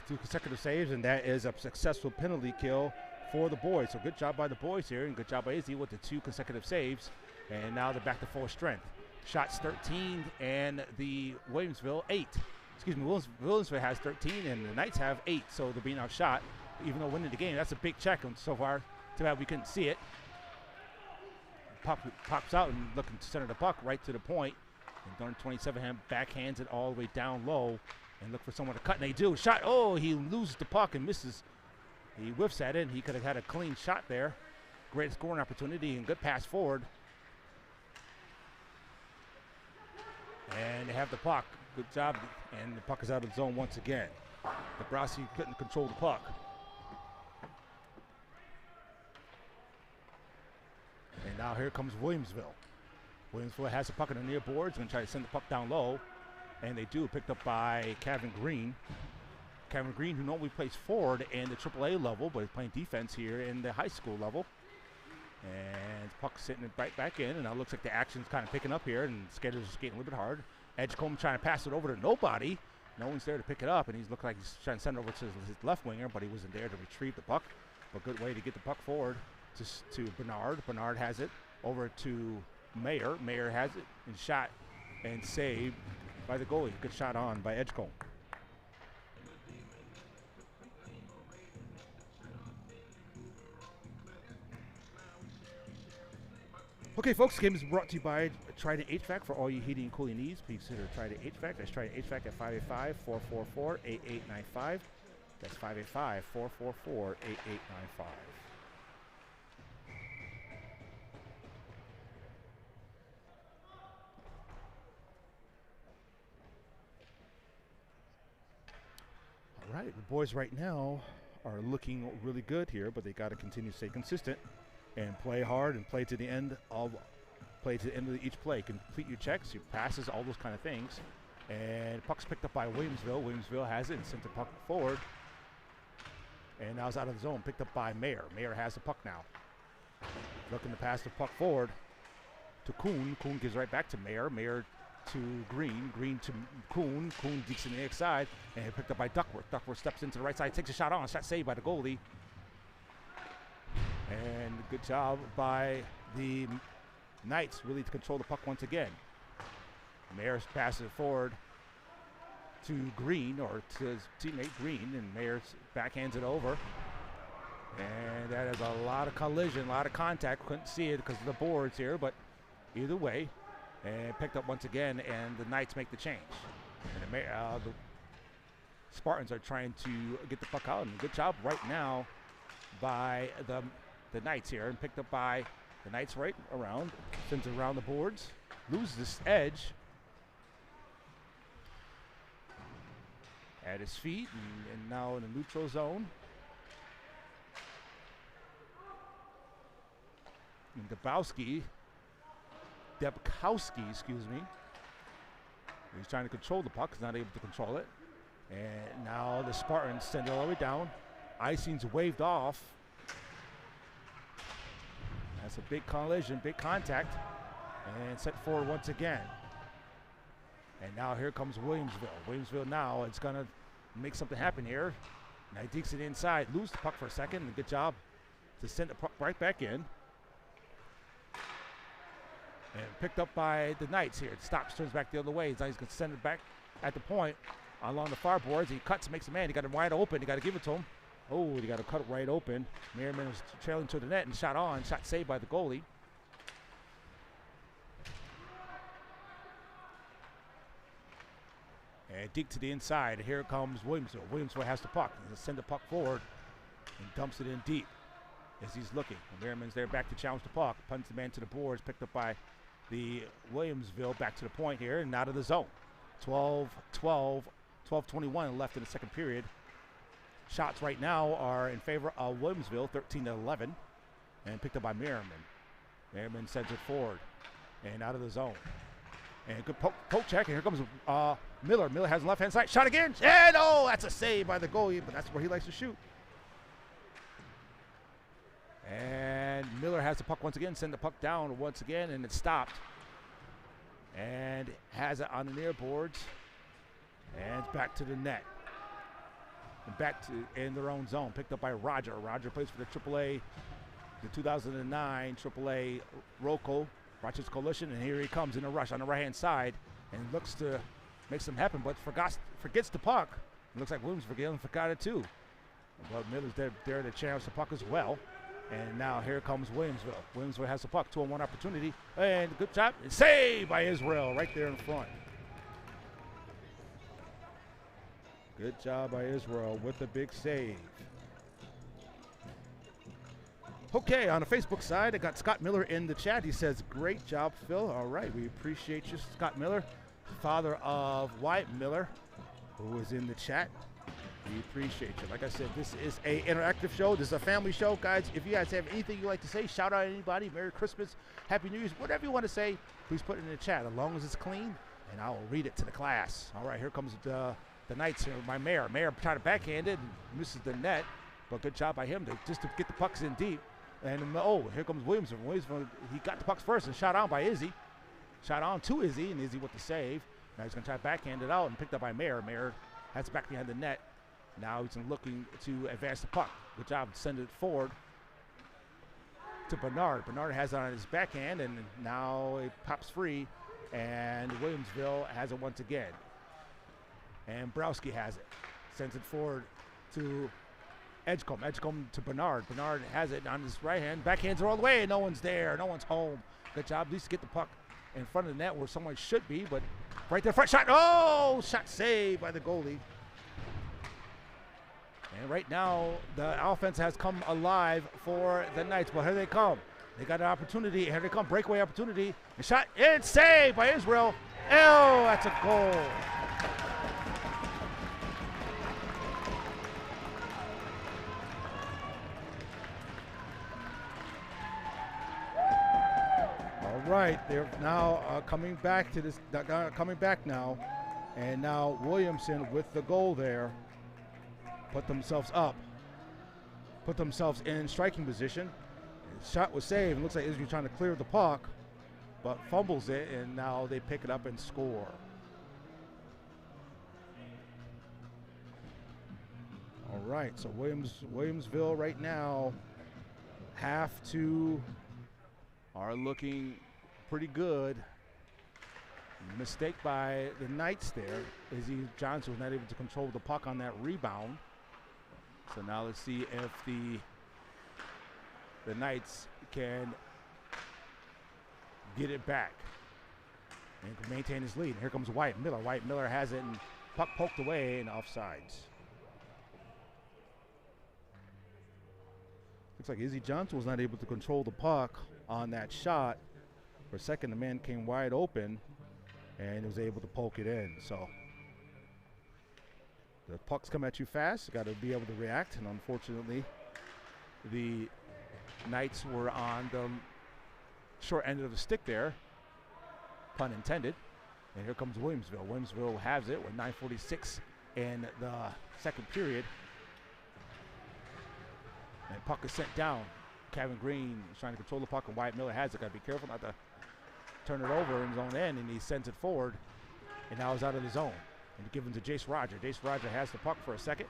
2 consecutive saves, and that is a successful penalty kill for the boys. So good job by the boys here, and good job by Izzy with the 2 consecutive saves. And now they're back to full strength. Shots 13, and the Williamsville 8. Excuse me, Williamsville has 13, and the Knights have 8. So they're being outshot, even though winning the game. That's a big check, and so far, too bad we couldn't see it. Pops out and looking to center the puck right to the point. And Dunn 27 backhands it all the way down low and look for someone to cut. And they do. Shot. Oh, he loses the puck and misses. He whiffs at it. He could have had a clean shot there. Great scoring opportunity and good pass forward. And they have the puck. Good job. And the puck is out of the zone once again. Nebraska couldn't control the puck. And now here comes Williamsville. Williamsville has the puck in the near boards, going to try to send the puck down low. And they do, picked up by Kevin Green. Kevin Green, who normally plays forward in the AAA level, but is playing defense here in the high school level. And the puck's sitting right back in, and now it looks like the action's kind of picking up here, and Skaters are skating a little bit hard. Edgecombe trying to pass it over to nobody. No one's there to pick it up, and he's looking like he's trying to send it over to his left winger, but he wasn't there to retrieve the puck. But good way to get the puck forward to Bernard. Bernard has it over to Mayer. Mayer has it and shot and saved by the goalie. Good shot on by Edgecombe. Okay, folks, this game is brought to you by Trident HVAC for all your heating and cooling needs. Please consider Trident HVAC. That's Trident HVAC at 585-444-8895. That's 585-444-8895. All right, the boys right now are looking really good here, but they got to continue to stay consistent and play hard and play to the end of each play. Complete your checks, your passes, all those kind of things. And puck's picked up by Williamsville. Williamsville has it and sent the puck forward. And now it's out of the zone, picked up by Mayer. Mayer has the puck now. Looking to pass the puck forward to Kuhn. Kuhn gives right back to Mayer. Mayer to Green. Green to Kuhn. Kuhn digs in the next side, and picked up by Duckworth. Duckworth steps into the right side, takes a shot on. Shot saved by the goalie. And good job by the Knights, really to control the puck once again. Mayer passes it forward to Green, or to his teammate Green, and Mayer backhands it over. And that is a lot of collision, a lot of contact. Couldn't see it because of the boards here, but either way, and picked up once again, and the Knights make the change. And the Spartans are trying to get the puck out, and good job right now by the Knights here, and picked up by the Knights right around, sends it around the boards, loses this edge at his feet, and now in the neutral zone. And Debkowski, excuse me. He's trying to control the puck, he's not able to control it. And now the Spartans send it all the way down. Icing's waved off. That's a big collision, big contact, and set forward once again. And now here comes Williamsville. Williamsville now is gonna make something happen here. Now he digs it inside, lose the puck for a second, and good job to send the puck right back in. And picked up by the Knights here. It stops, turns back the other way. Now he's gonna send it back at the point along the far boards. He cuts, makes a man. He got it wide open. He got to give it to him. Oh, he got to cut it right open. Merriman was trailing to the net and shot on. Shot saved by the goalie. And deep to the inside. Here comes Williamsville. Williamsville has the puck. He's going to send the puck forward and dumps it in deep as he's looking. And Merriman's there back to challenge the puck. Punts the man to the boards. Picked up by the Williamsville. Back to the point here and out of the zone. 12-21 left in the second period. Shots right now are in favor of Williamsville, 13-11, and picked up by Merriman. Merriman sends it forward and out of the zone. And good poke check, and here comes Miller. Miller has the left-hand side. Shot again, and oh, that's a save by the goalie, but that's where he likes to shoot. And Miller has the puck once again, send the puck down once again, and it's stopped. And has it on the near boards, and it's back to the net. And back to in their own zone, picked up by Roger. Roger plays for the AAA, the 2009 AAA Roco Rochester Coalition, and here he comes in a rush on the right-hand side, and looks to make something happen, but forgets the puck. It looks like Williams forgot it too. But Miller's there to challenge the puck as well. And now here comes Williamsville. Williamsville has the puck, 2-on-1 opportunity, and good job, saved by Israel right there in front. Good job by Israel with the big save. Okay, on the Facebook side, I got Scott Miller in the chat. He says, great job, Phil. All right, we appreciate you, Scott Miller, father of Wyatt Miller, who is in the chat. We appreciate you. Like I said, this is an interactive show. This is a family show, guys. If you guys have anything you'd like to say, shout out anybody, Merry Christmas, Happy New Year's, whatever you want to say, please put it in the chat, as long as it's clean, and I will read it to the class. All right, here comes the Knights here by Mayer. Mayer tried to backhand it and misses the net, but good job by him just to get the pucks in deep. And oh, here comes Williamson. Williamson, he got the pucks first and shot on by Izzy. Shot on to Izzy, and Izzy with the save. Now he's going to try to backhand it out and picked up by Mayer. Mayer has it back behind the net. Now he's looking to advance the puck. Good job to send it forward to Bernard. Bernard has it on his backhand, and now it pops free, and Williamsville has it once again. And Browski has it. Sends it forward to Edgecombe. Edgecombe to Bernard. Bernard has it on his right hand. Backhands are all the way, and no one's there. No one's home. Good job. At least get the puck in front of the net where someone should be, but right there, front shot. Oh, shot saved by the goalie. And right now, the offense has come alive for the Knights. But here they come. They got an opportunity. Here they come. Breakaway opportunity. A shot and saved by Israel. Oh, that's a goal. All right, they're now coming back to this. Coming back now, and now Williamson with the goal there. Put themselves up put themselves in striking position. Shot was saved. It looks like Israel trying to clear the puck, but fumbles it, and now they pick it up and score. All right, so Williamsville right now are looking pretty good. Mistake by the Knights there. Izzy Johnson was not able to control the puck on that rebound. So now let's see if the Knights can get it back and can maintain his lead. Here comes Wyatt Miller. Wyatt Miller has it, and puck poked away and offsides. Looks like Izzy Johnson was not able to control the puck on that shot. For a second, the man came wide open and was able to poke it in. So the pucks come at you fast. You got to be able to react. And unfortunately, the Knights were on the short end of the stick there, pun intended. And here comes Williamsville. Williamsville has it with 9:46 in the second period. And puck is sent down. Kevin Green is trying to control the puck, and Wyatt Miller has it. Got to be careful not to turn it over in his own end, and he sends it forward, and now he's out of the zone. And given to Jace Roger. Jace Roger has the puck for a second,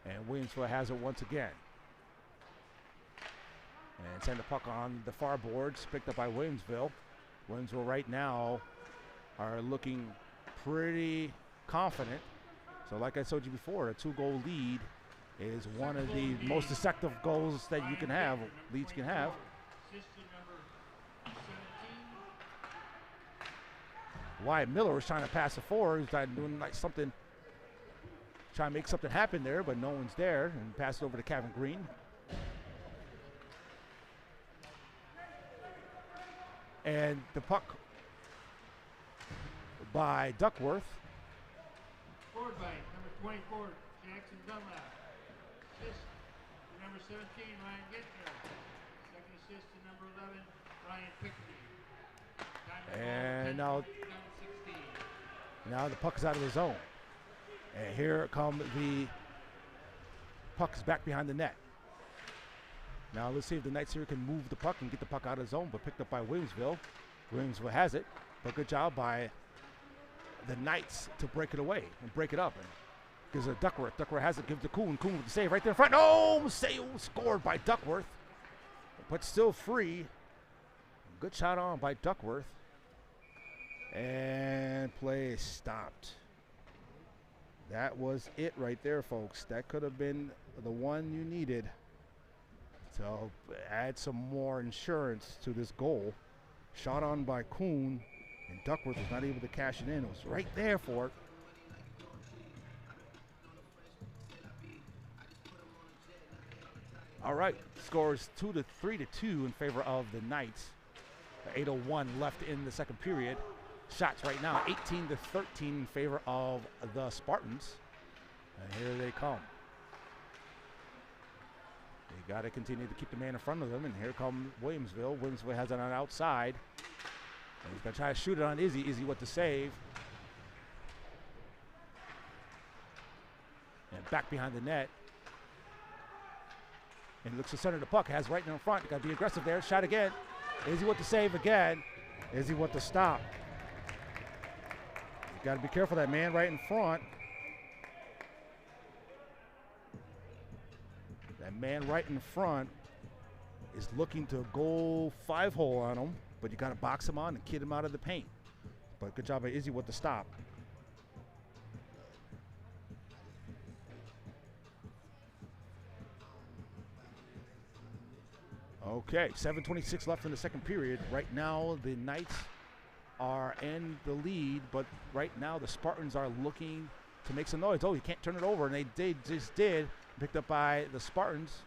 and Williamsville has it once again. And send the puck on the far boards, picked up by Williamsville. Williamsville right now are looking pretty confident. So like I told you before, a 2-goal lead is one of the most deceptive goals that you can have, leads you can have. Wyatt Miller was trying to pass it forward. He was doing like something, trying to make something happen there, but no one's there, and pass it over to Kevin Green. And the puck by Duckworth. Forward by number 24, Jackson Dunlap. Assist to number 17, Ryan Gittner. Second assist to number 11, Ryan Pickney. And now the puck is out of the zone. And here come the puck's back behind the net. Now let's see if the Knights here can move the puck and get the puck out of the zone, but picked up by Williamsville. Williamsville has it, but good job by the Knights to break it away and break it up. And gives it to Duckworth. Duckworth has it, gives it to Kuhn. Kuhn with the save right there in front. Oh, save scored by Duckworth, but still free. Good shot on by Duckworth. And play stopped. That was it right there, folks. That could have been the one you needed. So add some more insurance to this goal. Shot on by Kuhn, and Duckworth was not able to cash it in. It was right there for it. All right, scores 3-2 in favor of the Knights. 8:01 left in the second period. Shots right now 18-13 in favor of the Spartans. And here they come. They got to continue to keep the man in front of them. And here come Williamsville. Williamsville has it on outside. And he's going to try to shoot it on Izzy. Izzy with the save. And back behind the net. And he looks to center the puck. Has right in front. Got to be aggressive there. Shot again. Izzy with the save again. Izzy with the stop. Got to be careful, that man right in front. That man right in front is looking to go 5-hole on him, but you got to box him on and kid him out of the paint. But good job by Izzy with the stop. Okay, 7:26 left in the second period. Right now, the Knights are in the lead, but right now the Spartans are looking to make some noise. Oh, you can't turn it over, and they just did. Picked up by the Spartans,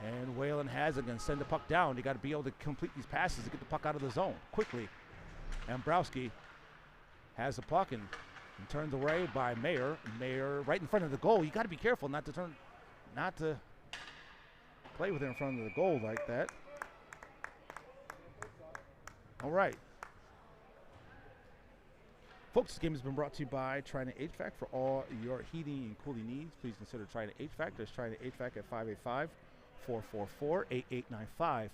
and Whalen has it, and send the puck down. You got to be able to complete these passes to get the puck out of the zone quickly. Ambrowski has the puck and turns away by Mayer. Mayer right in front of the goal. You got to be careful not to play with it in front of the goal like that. All right. Folks, this game has been brought to you by Trident HVAC. For all your heating and cooling needs, please consider Trident HVAC. There's Trident HVAC at 585-444-8895.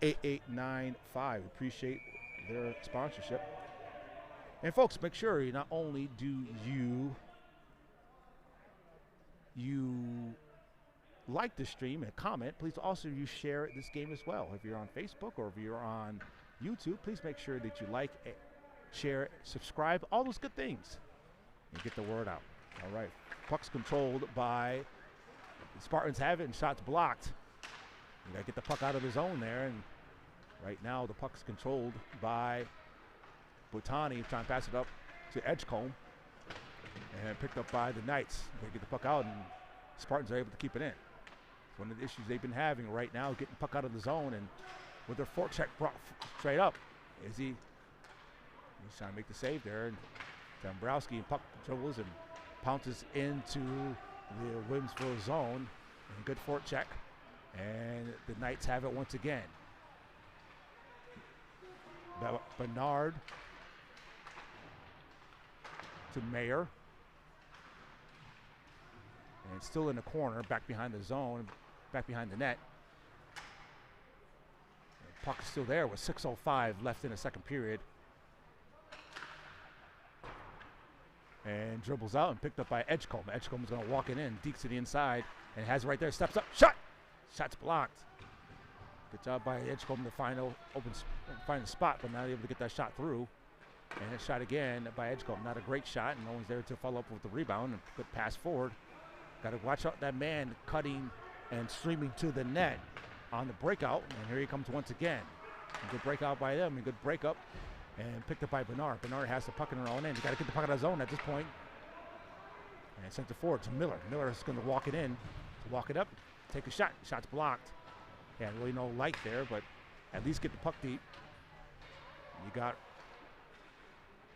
585-444-8895. Appreciate their sponsorship. And folks, make sure you not only do you like the stream and comment, please also you share this game as well. If you're on Facebook or if you're on YouTube, please make sure that you like, share, subscribe, all those good things, and get the word out. All right, puck's controlled by the Spartans have it, and shots blocked. You gotta get the puck out of the zone there, and right now the puck's controlled by Butani, trying to pass it up to Edgecombe, and picked up by the Knights. They get the puck out, and Spartans are able to keep it in. It's one of the issues they've been having right now, getting the puck out of the zone, and with their forecheck brought straight up, he's trying to make the save there, and Dombrowski and puck dribbles and pounces into the Williamsville zone, and good forecheck, and the Knights have it once again. Bernard to Mayer, and still in the corner, back behind the zone, back behind the net. And puck is still there with 6:05 left in the second period. And dribbles out and picked up by Edgecombe. Edgecombe is going to walk it in, dekes to the inside, and has it right there, steps up, shot! Shot's blocked. Good job by Edgecombe to find a spot, but not able to get that shot through. And a shot again by Edgecombe. Not a great shot, and no one's there to follow up with the rebound. And good pass forward. Got to watch out that man cutting and streaming to the net on the breakout. And here he comes once again. A good breakout by them, a good breakup. And picked up by Bernard. Bernard has the puck in her own end. You got to get the puck out of the zone at this point. And sent it forward to Miller. Miller is going to walk it in, to walk it up, take a shot. Shot's blocked. Yeah, really no light there, but at least get the puck deep. You got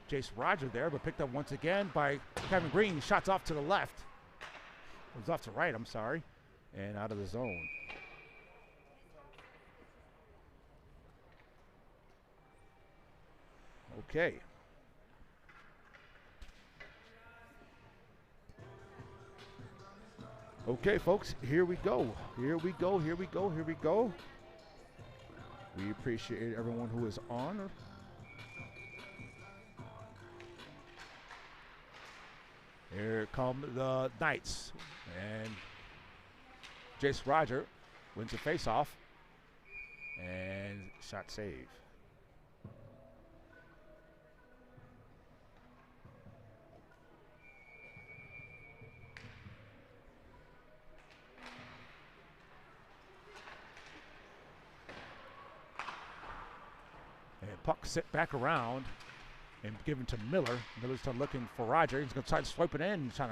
Jace Roger there, but picked up once again by Kevin Green. Shots off to the left. It was off to right, I'm sorry. And out of the zone. Okay. Okay, folks, here we go. Here we go, here we go, here we go. We appreciate everyone who is on. Here come the Knights. And Jace Roger wins the face-off. And shot save. And puck sit back around and given to Miller. Miller's still looking for Roger. He's going to try to swipe it in. He's trying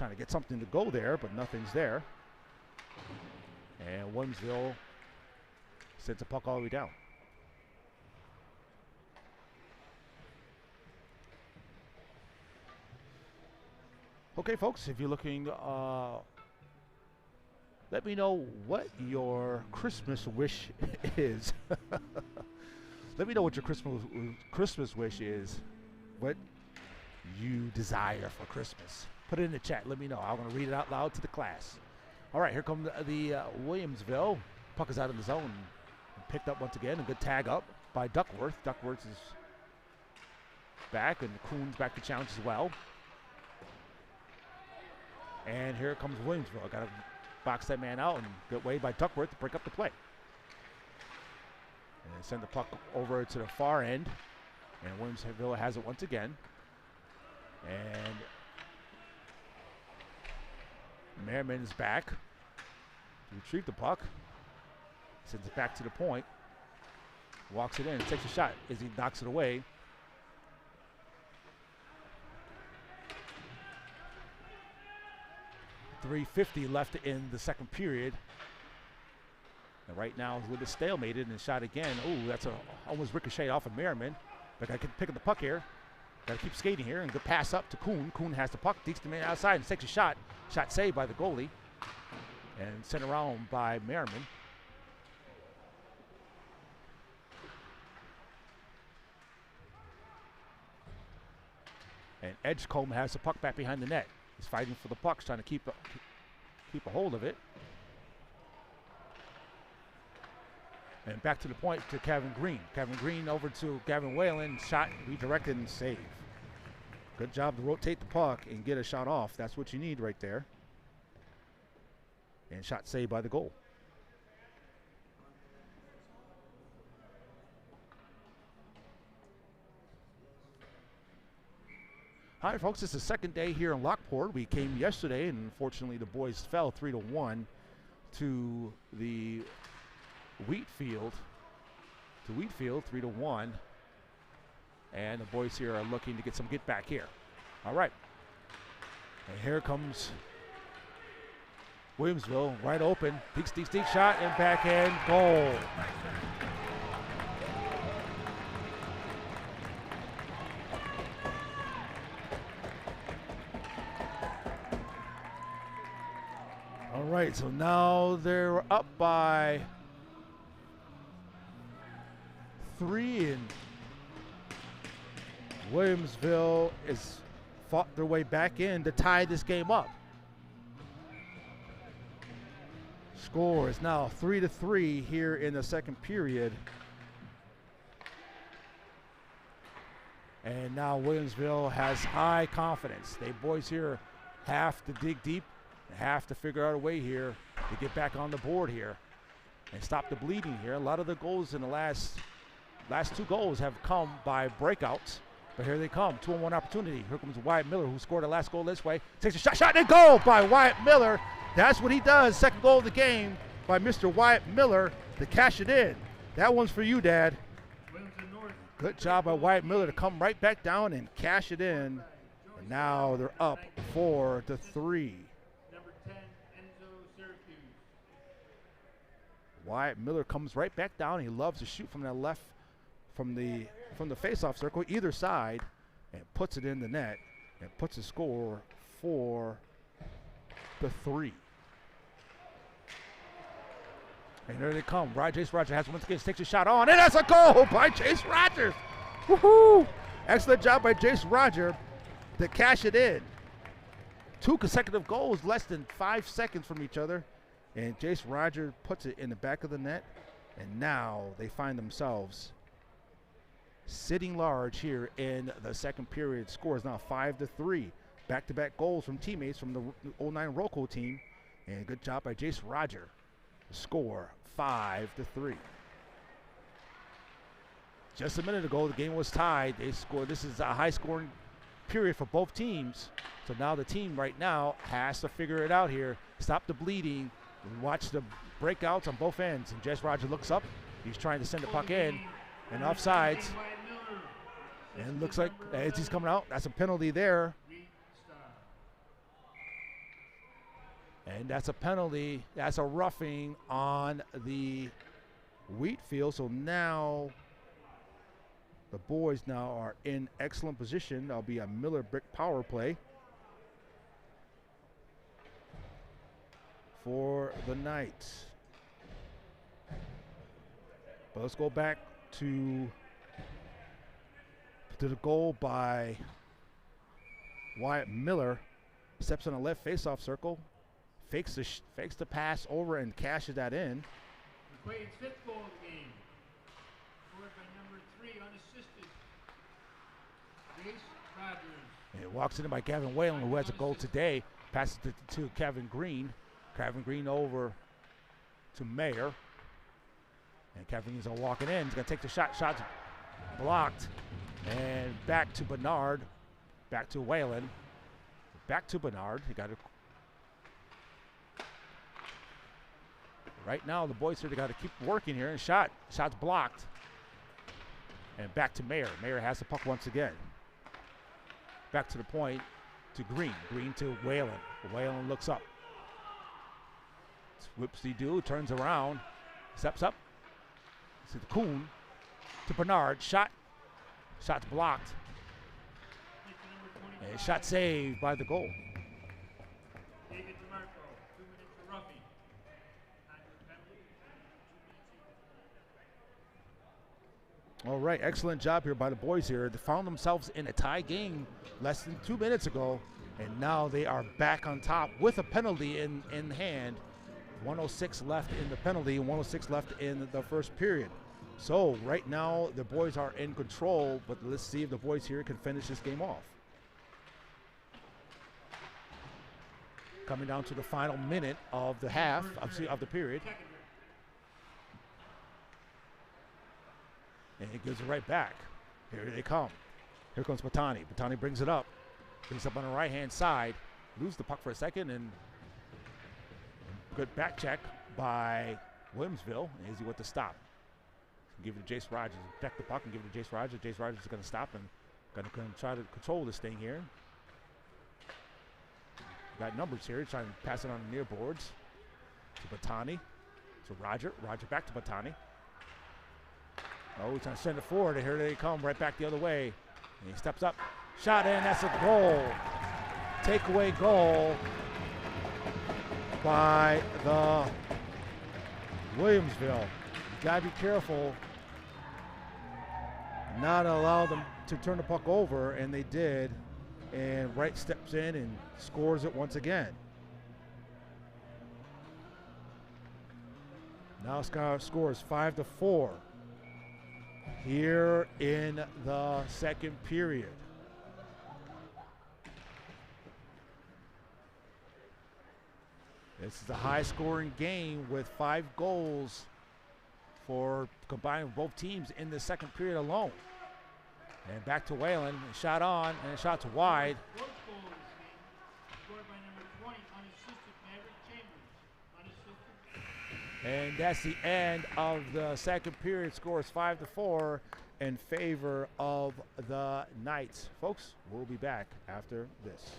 to get something to go there, but nothing's there. And Williamsville sends the puck all the way down. Okay, folks, if you're looking, let me know what your Christmas wish is. Let me know what your Christmas wish is. What you desire for Christmas. Put it in the chat. Let me know. I'm going to read it out loud to the class. All right, here comes the Williamsville. Puck is out of the zone. Picked up once again. A good tag up by Duckworth. Duckworth is back, and Kuhn's back to challenge as well. And here comes Williamsville. Got to box that man out, and good way by Duckworth to break up the play. And send the puck over to the far end. And Williamsville has it once again. And Merriman is back to retrieve the puck. Sends it back to the point. Walks it in, takes a shot as he knocks it away. .350 left in the second period. And right now it's a little bit stalemated and shot again. Ooh, that's almost ricocheted off of Merriman. But I can pick up the puck here. Got to keep skating here, and good pass up to Kuhn. Kuhn has the puck, dekes the man outside and takes a shot. Shot saved by the goalie. And sent around by Merriman. Edgecombe has the puck back behind the net. He's fighting for the puck, trying to keep a hold of it. And back to the point to Kevin Green. Kevin Green over to Gavin Whalen. Shot redirected and save. Good job to rotate the puck and get a shot off. That's what you need right there. And shot saved by the goal. All right, folks, it's the second day here in Lockport. We came yesterday, and unfortunately the boys fell 3-1 to the Wheatfield. 3-1. And the boys here are looking to get some get back here. All right. And here comes Williamsville, right open. Deep shot and backhand goal. All right, so now they're up by 3, and Williamsville has fought their way back in to tie this game up. Score is now 3-3 here in the second period. And now Williamsville has high confidence. They boys here have to dig deep, have to figure out a way here to get back on the board here and stop the bleeding here. A lot of the goals in the last 2 goals have come by breakouts, but here they come. 2-on-1 opportunity. Here comes Wyatt Miller, who scored the last goal this way. Takes a shot, and goal by Wyatt Miller. That's what he does. Second goal of the game by Mr. Wyatt Miller to cash it in. That one's for you, Dad. Williamsville North. Good job by Wyatt Miller to come right back down and cash it in. And now they're up 4-3. Number 10, Enzo Syracuse. Wyatt Miller comes right back down. He loves to shoot from the left, from the face-off circle, either side, and puts it in the net and puts the score 4-3. And there they come. Jace Rogers has once again takes a shot on, and that's a goal by Jace Rogers. Woohoo! Excellent job by Jace Rogers to cash it in. 2 consecutive goals, less than 5 seconds from each other. And Jace Rogers puts it in the back of the net. And now they find themselves sitting large here in the second period. Score is now 5-3. Back-to-back goals from teammates from the 09 Roco team. And good job by Jace Rogers. Score 5-3. Just a minute ago, the game was tied. They scored. This is a high-scoring period for both teams. So now the team right now has to figure it out here. Stop the bleeding. Watch the breakouts on both ends. And Jess Rogers looks up. He's trying to send the puck in. And offsides. And looks like as he's coming out, that's a penalty there. And that's a penalty. That's a roughing on the Wheatfield. So now the boys now are in excellent position. That'll be a Miller Brick power play for the Knights. But let's go back to the goal by Wyatt Miller. Steps on the left face-off circle. Fakes the pass over and cashes that in. McQuaid's 5th goal of the game. Scored by number 3, unassisted. Jace Rogers. And it walks in by Gavin Whalen, who has a goal today. Passes it to Kevin Green. Kevin Green over to Mayer. And Kevin is walking in. He's going to take the shot. Shot's blocked. And back to Bernard. Back to Whalen. Back to Bernard. He got it. Right now, the boys here, they got to keep working here. And shot's blocked. And back to Mayer. Mayer has the puck once again. Back to the point to Green. Green to Whalen. Whalen looks up. Whoopsie-doo, turns around. Steps up. To Kuhn. To Bernard. Shot's blocked. And shot saved by the goal. David DeMarco, 2 minutes for roughing. All right, excellent job here by the boys here. They found themselves in a tie game less than 2 minutes ago, and now they are back on top with a penalty in hand. 106 left in the penalty and 106 left in the first period. So right now the boys are in control, but let's see if the boys here can finish this game off. Coming down to the final minute of the half, of the period. And he gives it right back. Here they come. Here comes Batani. Batani brings it up. Brings it up on the right-hand side. Loses the puck for a second, and good back check by Williamsville. And easy with the stop. Give it to Jace Rogers. Check the puck and give it to Jace Rogers. Jace Rogers is going to stop and going to try to control this thing here. Got numbers here. Trying to pass it on the near boards to Batani. So Roger back to Batani. Oh, he's trying to send it forward, and here they come right back the other way. And he steps up, shot in, that's a goal. Takeaway goal by the Williamsville. You gotta be careful, not allow them to turn the puck over, and they did. And Wright steps in and scores it once again. Now scores 5-4. Here in the second period. This is a high-scoring game with 5 goals for combined both teams in the second period alone. And back to Whalen, shot on, and shot's wide. Fourth goal of this game, scored by number 20, unassisted Maverick Chambers. Unassisted. And that's the end of the second period. Scores 5-4 in favor of the Knights. Folks, we'll be back after this.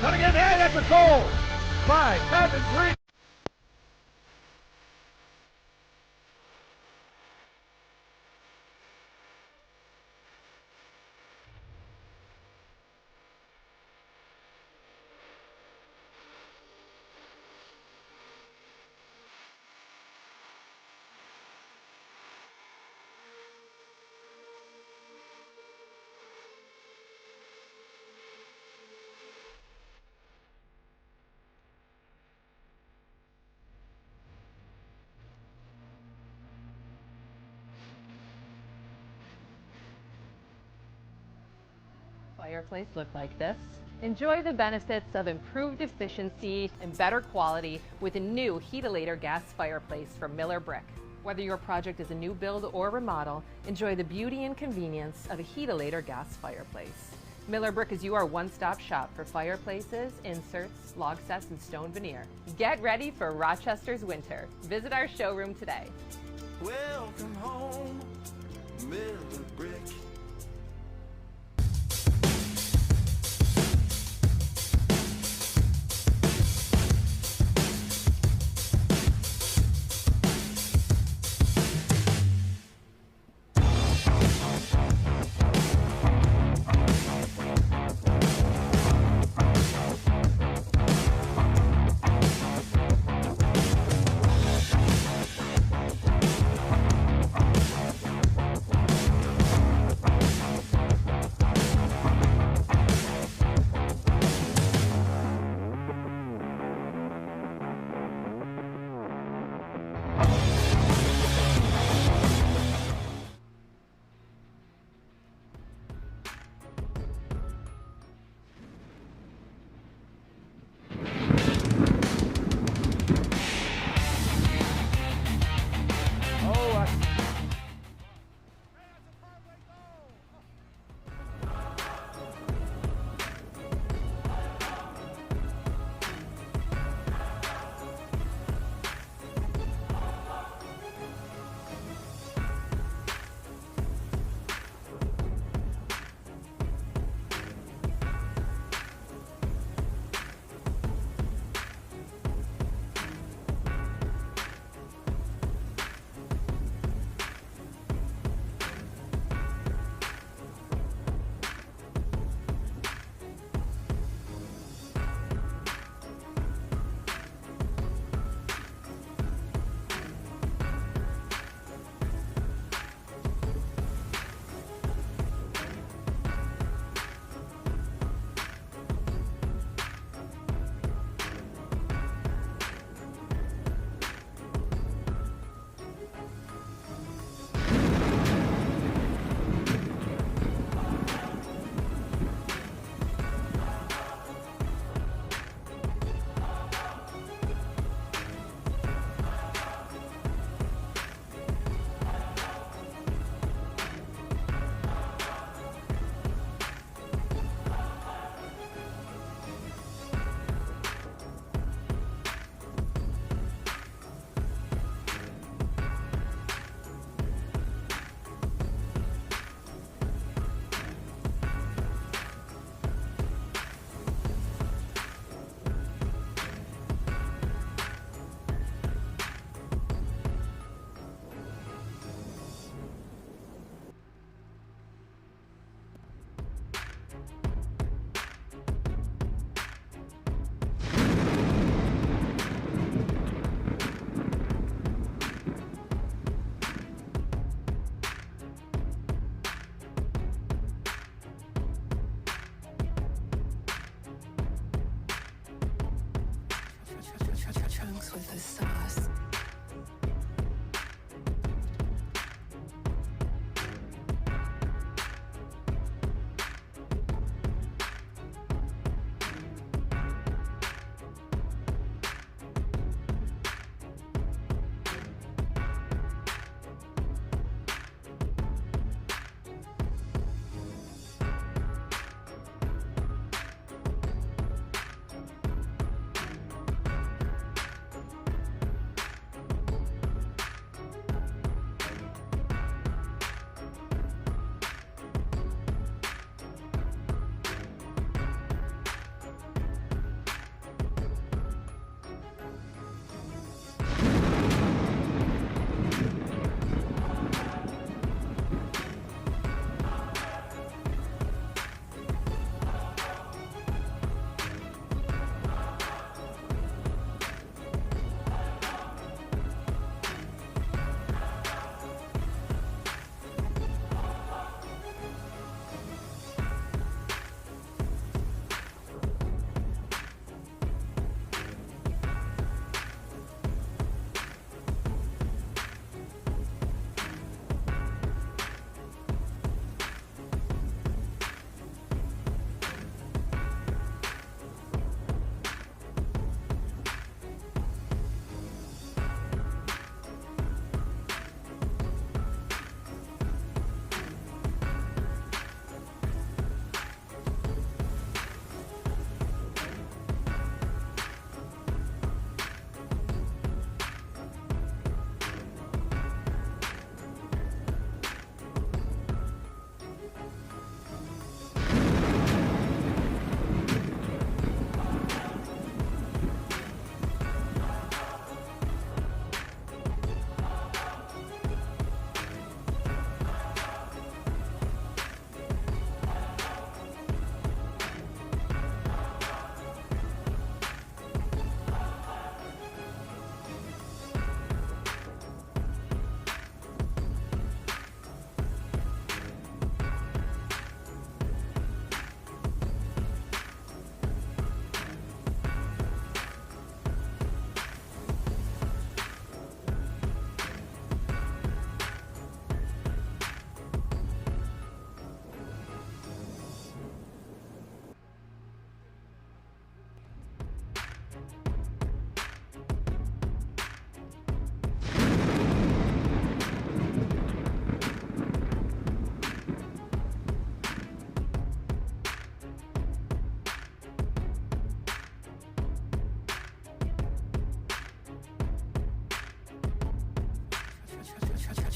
Cutting in there, that's a goal. 5-7-3. Fireplace look like this. Enjoy the benefits of improved efficiency and better quality with a new Heatilator gas fireplace from Miller Brick. Whether your project is a new build or remodel, enjoy the beauty and convenience of a Heatilator gas fireplace. Miller Brick is your one-stop shop for fireplaces, inserts, log sets, and stone veneer. Get ready for Rochester's winter. Visit our showroom today. Welcome home, Miller Brick.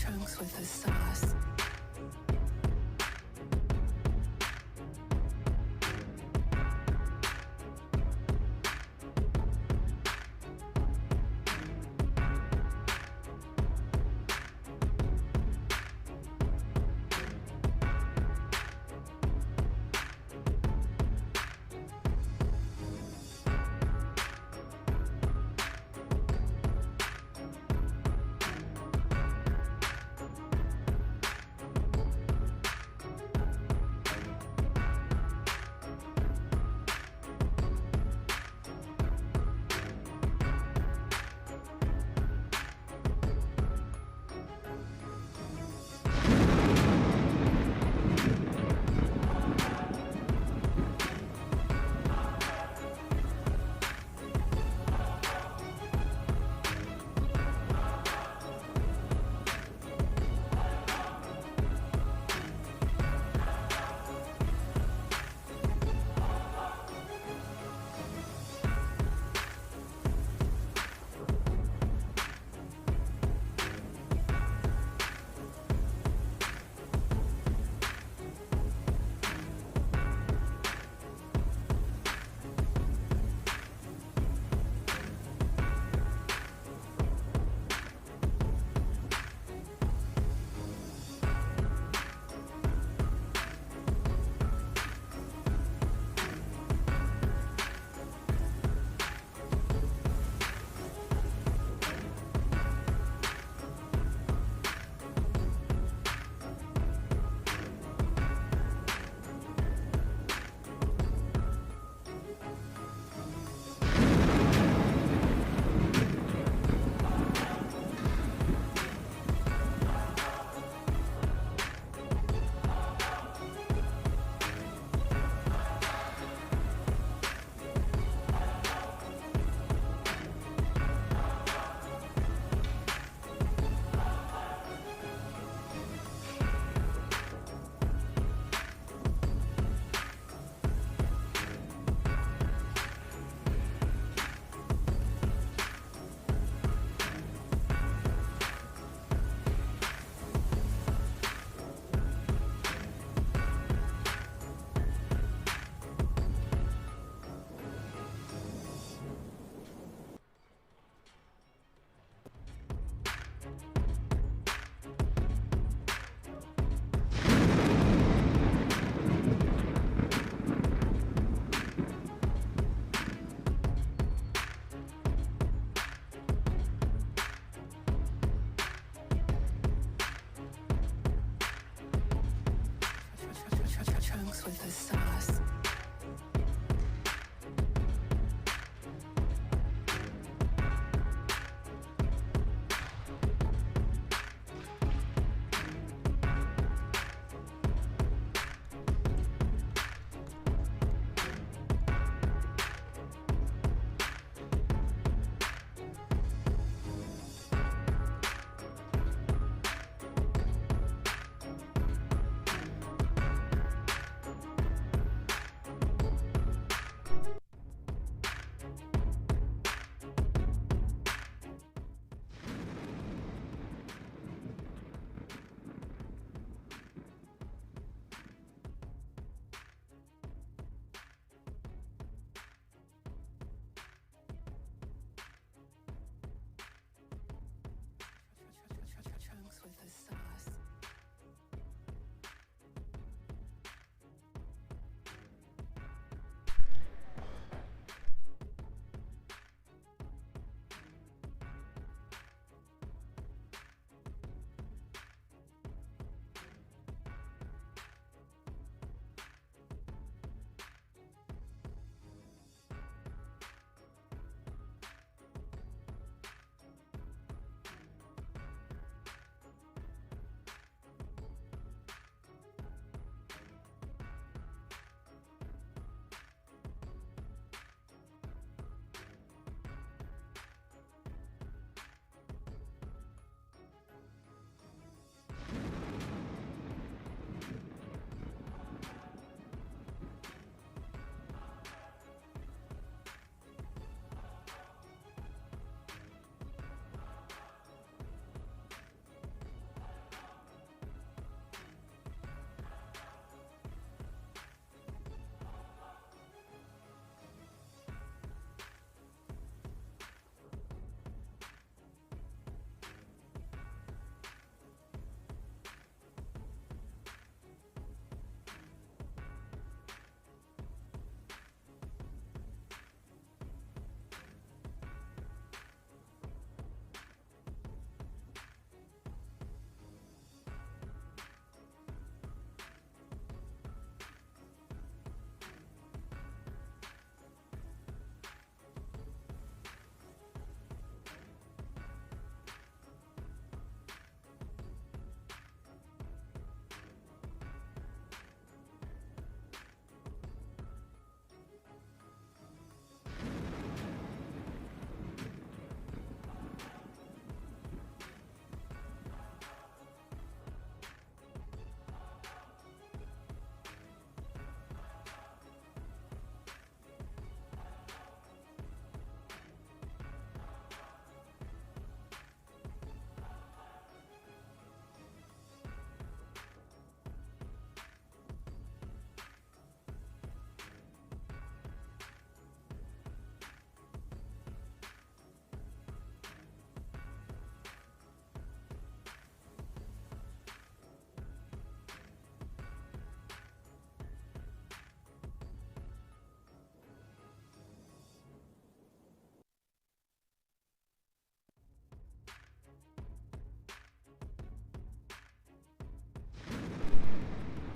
chunks with the sauce.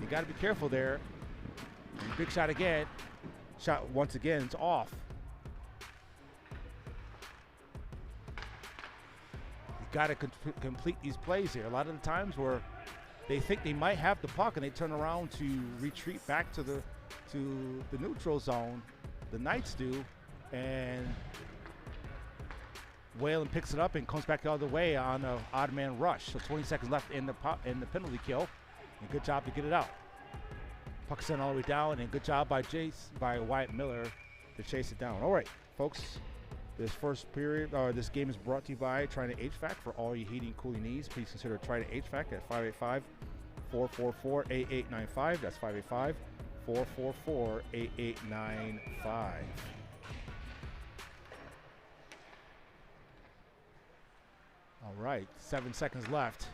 You got to be careful there. And big shot again. Shot once again, it's off. You got to complete these plays here. A lot of the times where they think they might have the puck and they turn around to retreat back to the neutral zone. The Knights do, and Whalen picks it up and comes back the other way on an odd man rush. So 20 seconds left in the penalty kill. And good job to get it out. Puck sent all the way down, and good job by Wyatt Miller to chase it down. All right, folks, this first period, this game is brought to you by Trident HVAC. For all your heating and cooling needs, please consider Trident HVAC at 585-444-8895. That's 585-444-8895. All right, 7 seconds left.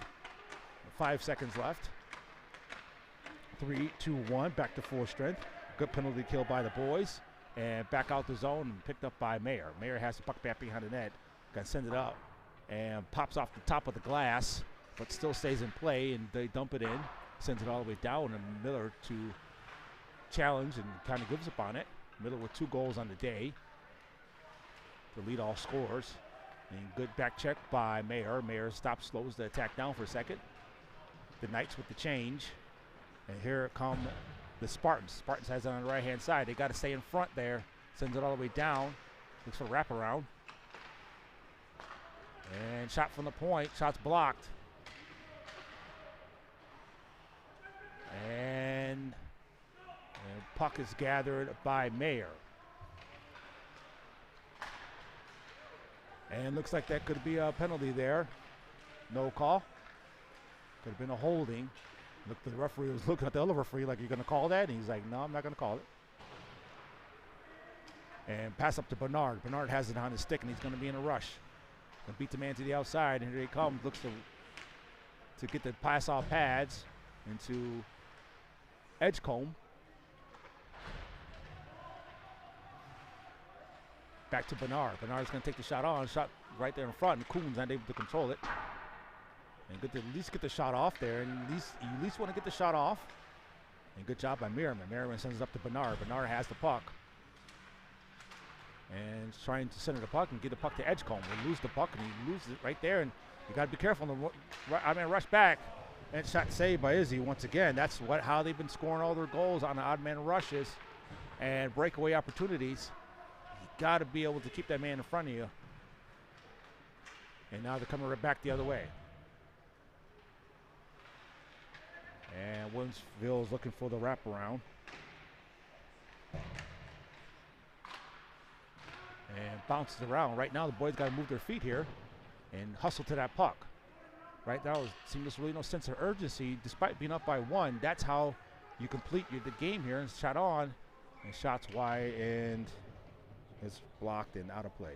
5 seconds left. 3, 2, 1, back to full strength. Good penalty kill by the boys. And back out the zone and picked up by Mayer. Mayer has the puck back behind the net. Got to send it up. And pops off the top of the glass, but still stays in play. And they dump it in. Sends it all the way down. And Miller to challenge and kind of gives up on it. Miller with 2 goals on the day to lead all scorers. And good back check by Mayer. Mayer stops, slows the attack down for a second. The Knights with the change. And here come the Spartans. Spartans has it on the right-hand side. They got to stay in front there. Sends it all the way down. Looks for a wraparound. And shot from the point. Shot's blocked. And puck is gathered by Mayer. And looks like that could be a penalty there. No call. Could have been a holding. Look, the referee was looking at the other referee like, you're going to call that? And he's like, no, I'm not going to call it. And pass up to Bernard. Bernard has it on his stick, and he's going to be in a rush. Going to beat the man to the outside, and here he comes. Looks to get the pass off pads into Edgecombe. Back to Bernard. Bernard's going to take the shot on. Shot right there in front, and Coons not able to control it. And good to at least get the shot off there, and you at least want to get the shot off. And good job by Merriman. Merriman sends it up to Bernard. Bernard has the puck. And trying to center the puck and get the puck to Edgecombe. We'll lose the puck, and he loses it right there. And you got to be careful. Rush back. And shot saved by Izzy once again. That's how they've been scoring all their goals on the odd man rushes and breakaway opportunities. You got to be able to keep that man in front of you. And now they're coming right back the other way. And Williamsville is looking for the wraparound. And bounces around. Right now the boys got to move their feet here and hustle to that puck. Right now it seems really no sense of urgency despite being up by 1. That's how you complete the game here. And shot on. And shots wide, and it's blocked and out of play.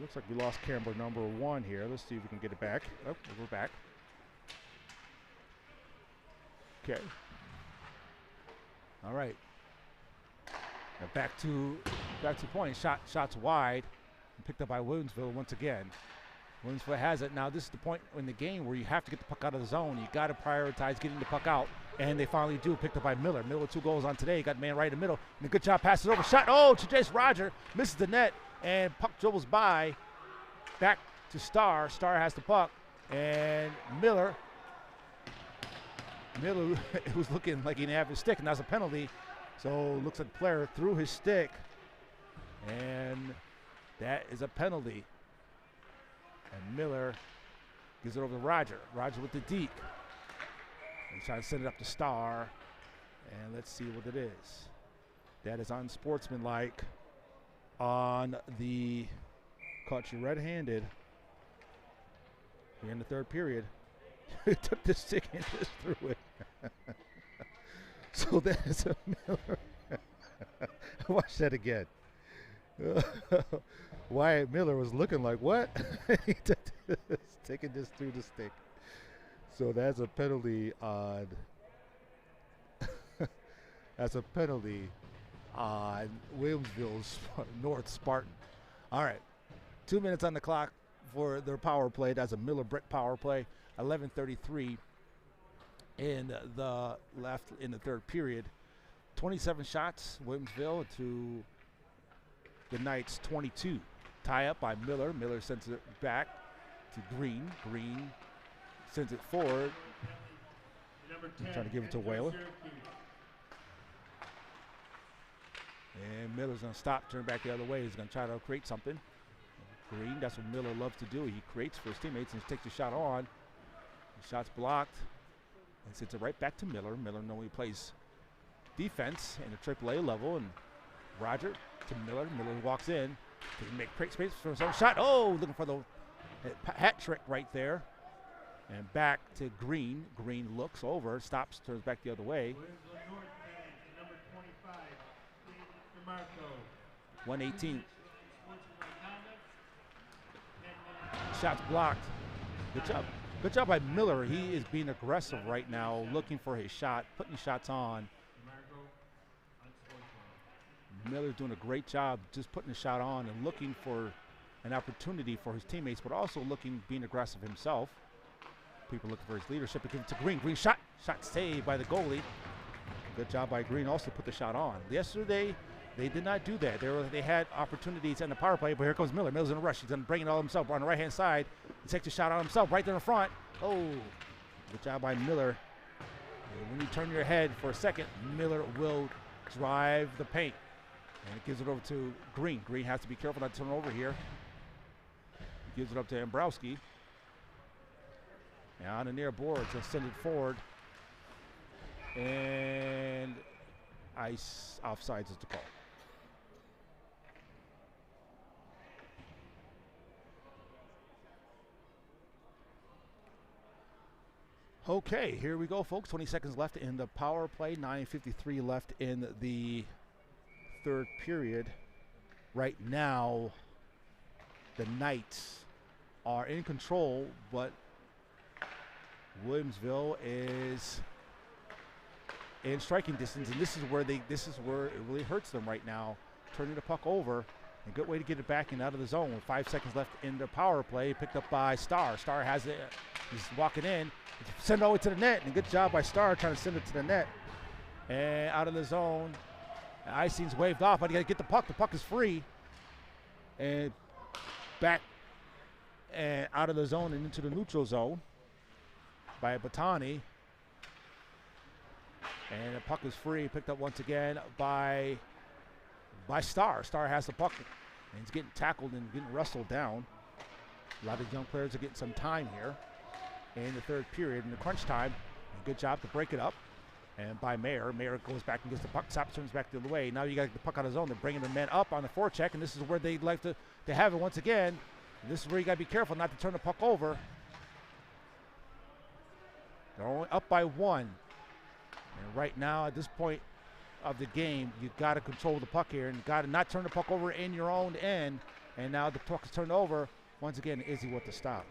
Looks like we lost camera number 1 here. Let's see if we can get it back. Oh, we're back. Okay. All right. Now back to point. Shots wide. Picked up by Williamsville once again. Williamsville has it. Now this is the point in the game where you have to get the puck out of the zone. You got to prioritize getting the puck out. And they finally do. Picked up by Miller. Miller with 2 goals on today. Got the man right in the middle. And a good job passes over. Shot. Oh, to Jace Roger. Misses the net. And puck dribbles by. Back to Starr. Starr has the puck. And Miller. It was looking like he didn't have his stick. And that's a penalty. So looks like the player threw his stick. And that is a penalty. And Miller gives it over to Roger. Roger with the deke. He's trying to send it up to Starr. And let's see what it is. That is unsportsmanlike on the caught you red-handed here in the 3rd period. He took the stick and just threw it. So that is a Miller. Watch that again. Wyatt Miller was looking like, what? Taking this through the stick. So that's a penalty on that's a penalty on Williamsville North Spartan. All right, 2 minutes on the clock for their power play. That's a Miller Brick power play. 11:33 in the third period. 27 shots, Williamsville, to the Knights 22. Tie up by Miller. Miller sends it back to Green. Green sends it forward. Number 10, Trying to give it to Whaler. And Miller's going to stop, turn back the other way. He's going to try to create something. Green, that's what Miller loves to do. He creates for his teammates and takes the shot on. The shot's blocked and sends it right back to Miller. Miller normally plays defense in the AAA level. And Roger to Miller. Miller walks in. Doesn't make space for his own shot. Oh, looking for the hat trick right there. And back to Green. Green looks over, stops, turns back the other way. Williamsville North man, number 25, DeMarco. 118. Shots blocked. Good job. Good job by Miller. He is being aggressive right now, looking for his shot, putting shots on. Miller's doing a great job just putting a shot on and looking for an opportunity for his teammates, but also being aggressive himself. People looking for his leadership. He gives it to Green. Green shot. Shot saved by the goalie. Good job by Green also put the shot on. Yesterday, they did not do that. They had opportunities in the power play, but here comes Miller. Miller's in a rush. He's going to bring it all himself on the right-hand side. He takes the shot on himself right there in front. Oh, good job by Miller. And when you turn your head for a second, Miller will drive the paint. And it gives it over to Green. Green has to be careful not to turn over here. He gives it up to Ambrowski. And on the near board, just send it forward. And ice offsides is the call. Okay, here we go, folks. 20 seconds left in the power play. 9:53 left in the third period. Right now, the Knights are in control, but Williamsville is in striking distance, and this is where it really hurts them right now. Turning the puck over, a good way to get it back and out of the zone. With 5 seconds left in the power play, picked up by Starr. Starr has it. He's walking in. Send it over to the net, and good job by Starr trying to send it to the net. And out of the zone. Icing's waved off, but you got to get the puck. The puck is free. And back and out of the zone and into the neutral zone by Batani. And the puck is free, picked up once again by Starr. Starr has the puck, and he's getting tackled and getting wrestled down. A lot of young players are getting some time here in the third period, in the crunch time. Good job to break it up. And by Mayer. Mayer goes back and gets the puck, stops, turns back the other way. Now you got to get the puck out of the zone. They're bringing the men up on the forecheck, and this is where they'd like to have it once again. And this is where you got to be careful not to turn the puck over. They're only up by 1. And right now, at this point of the game, you've got to control the puck here and got to not turn the puck over in your own end. And now the puck is turned over. Once again, Izzy with the stop.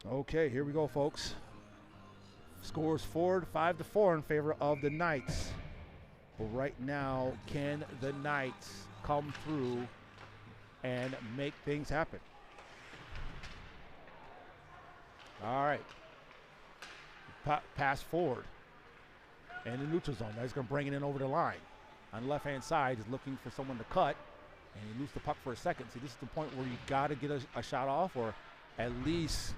Okay, here we go, folks. Scores forward 5-4 in favor of the Knights. But right now, can the Knights come through and make things happen? All right. Pass forward. And the neutral zone. Now he's going to bring it in over the line. On the left-hand side, he's looking for someone to cut. And he loses the puck for a second. See, this is the point where you got to get a shot off, or at least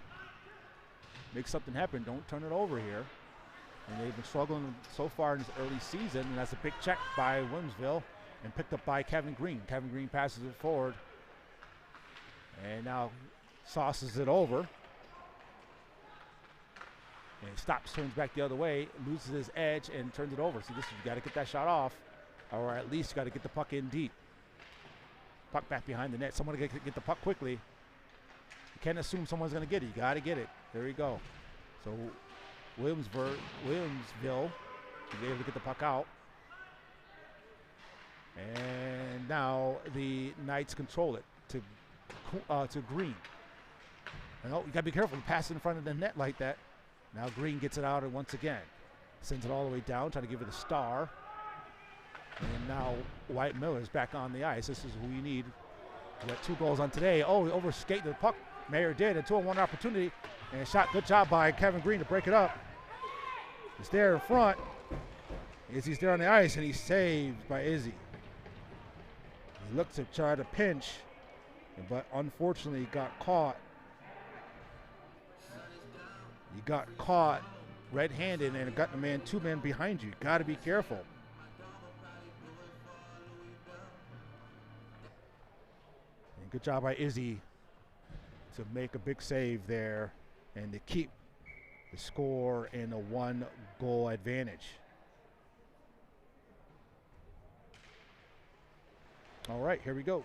make something happen. Don't turn it over here. And they've been struggling so far in this early season, and that's a big check by Williamsville and picked up by Kevin Green. Kevin Green passes it forward and now sauces it over. And he stops, turns back the other way, loses his edge, and turns it over. So this, you got to get that shot off, or at least you got to get the puck in deep. Puck back behind the net. Someone got to get the puck quickly. You can't assume someone's going to get it. You got to get it. There you go. So Williamsville is able to get the puck out. And now the Knights control it to Green. And you got to be careful. Pass in front of the net like that. Now Green gets it out and once again sends it all the way down, trying to give it a star. And now Wyatt Miller is back on the ice. This is who you need. We got 2 goals on today. Oh, he overskated the puck. Mayer did. A 2-on-1 opportunity. And a shot. Good job by Kevin Green to break it up. He's there in front. Izzy's there on the ice, and he's saved by Izzy. He looked to try to pinch, but unfortunately got caught. You got caught red-handed and got the man, 2 men behind you. Got to be careful. And good job by Izzy to make a big save there and to keep the score in a 1-goal advantage. All right, here we go.